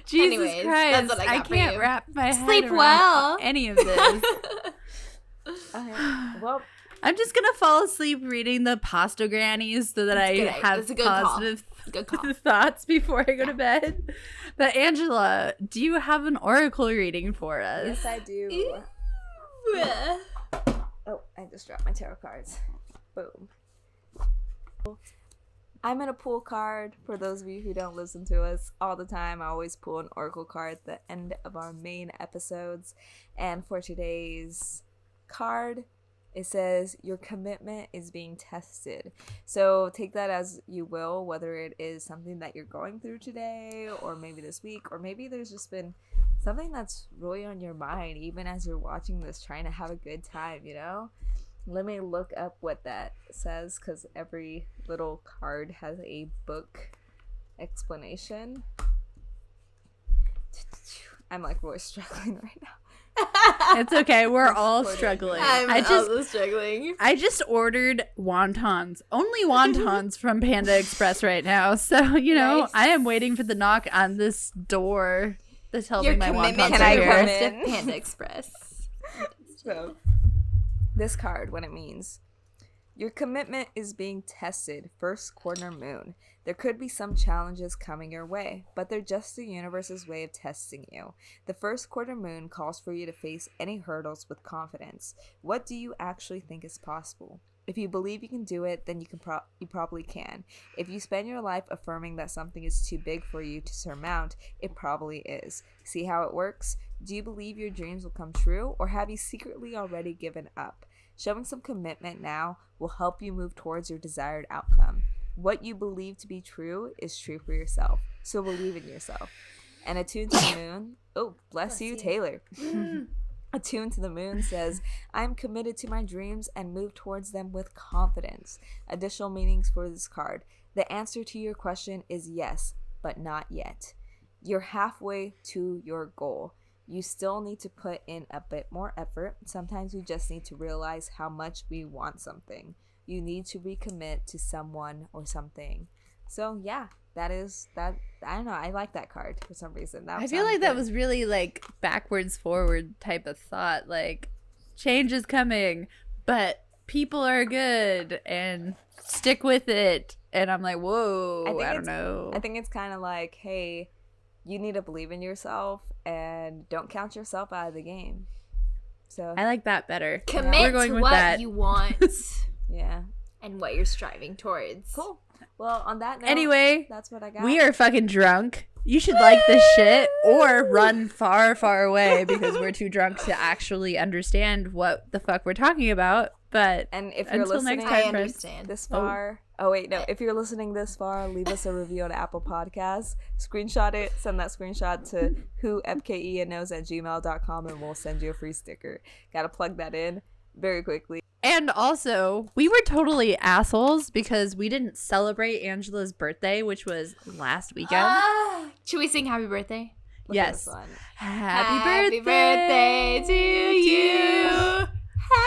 S1: Jesus
S3: Anyways,
S1: Christ,
S3: that's what I got for
S1: can't
S3: you.
S1: wrap my head
S3: Sleep
S1: around
S3: well.
S1: any of this.
S2: Well,
S1: I'm just gonna fall asleep reading the Pasta Grannies so that I have
S3: That's a good call.
S1: positive
S3: Good call.
S1: thoughts before I go to bed. But Angela, do you have an oracle reading for us?
S2: yes, I do. Oh, I just dropped my tarot cards. Boom. I'm gonna pull a card. For those of you who don't listen to us all the time, I always pull an oracle card at the end of our main episodes. And for today's card, it says your commitment is being tested. So take that as you will, whether it is something that you're going through today, or maybe this week, or maybe there's just been something that's really on your mind, even as you're watching this, trying to have a good time, Let me look up what that says, because every little card has a book explanation. I'm like really struggling right now.
S1: It's okay. We're all struggling.
S3: I'm also struggling.
S1: I just ordered wontons. Only wontons from Panda Express right now. So,
S3: Nice.
S1: I am waiting for the knock on this door to tell
S3: Your
S1: me my
S3: commitment
S1: wontons
S3: to
S1: are
S2: I
S3: the
S1: here.
S2: come
S3: rest
S2: in?
S3: of Panda Express.
S2: So, this card, what it means. Your commitment is being tested, first quarter moon. There could be some challenges coming your way, but they're just the universe's way of testing you. The first quarter moon calls for you to face any hurdles with confidence. What do you actually think is possible? If you believe you can do it, then you probably can. If you spend your life affirming that something is too big for you to surmount, it probably is. See how it works? Do you believe your dreams will come true, or have you secretly already given up? Showing some commitment now will help you move towards your desired outcome. What you believe to be true is true for yourself, so believe in yourself. And attuned to the moon, oh, bless you, Taylor. Attuned to the moon says, I'm committed to my dreams and move towards them with confidence. Additional meanings for this card. The answer to your question is yes, but not yet. You're halfway to your goal. You still need to put in a bit more effort. Sometimes we just need to realize how much we want something. You need to recommit to someone or something. So yeah, that is that. I don't know. I like that card for some reason.
S1: I feel like that was really like backwards forward type of thought. Like, change is coming, but people are good and stick with it. And I'm like, whoa, I don't know.
S2: I think it's kind of like, hey, you need to believe in yourself and don't count yourself out of the game. So
S1: I like that better.
S3: Commit
S1: We're going
S3: to
S1: with
S3: what
S1: that.
S3: you want
S2: yeah,
S3: and what you're striving towards.
S2: cool. Well, on that note,
S1: Anyway,
S2: that's what I got.
S1: we are fucking drunk. You should like this shit or run far, far away because we're too drunk to actually understand what the fuck we're talking about. But
S2: And if you're
S1: until
S2: listening
S1: next
S3: I
S1: time, friends.
S3: understand.
S2: this far, oh wait, no, if you're listening this far, leave us a review on Apple Podcasts. Screenshot it, send that screenshot to whofkeandknows@gmail.com, and we'll send you a free sticker. Gotta plug that in. very quickly.
S1: And also, we were totally assholes because we didn't celebrate Angela's birthday, which was last weekend.
S3: Should we sing happy birthday?
S1: Yes.
S2: One.
S1: Happy
S3: birthday to you.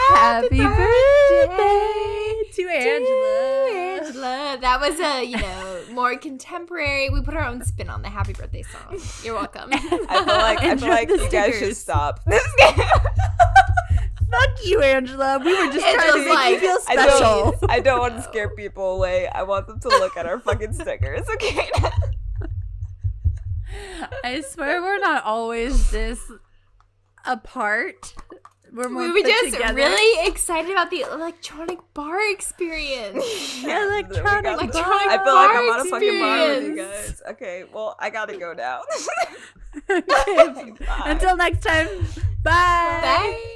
S1: Happy birthday to Angela.
S3: Angela. That was a, more contemporary. We put our own spin on the happy birthday song. You're welcome.
S2: I feel like you guys should stop.
S1: Fuck you, Angela. We were just trying to
S3: Angela's
S1: make
S3: like,
S1: you feel special.
S2: I don't want to scare people away. I want them to look at our fucking stickers, okay?
S1: I swear we're not always this apart. We're more
S3: We were
S1: put
S3: just
S1: together.
S3: really excited about the electronic bar experience.
S1: Electronic
S2: I feel
S1: bar
S2: like I'm on a fucking bar with you
S3: experience.
S2: guys. Okay, well, I gotta go now.
S1: Okay. Until next time. Bye.
S3: Bye.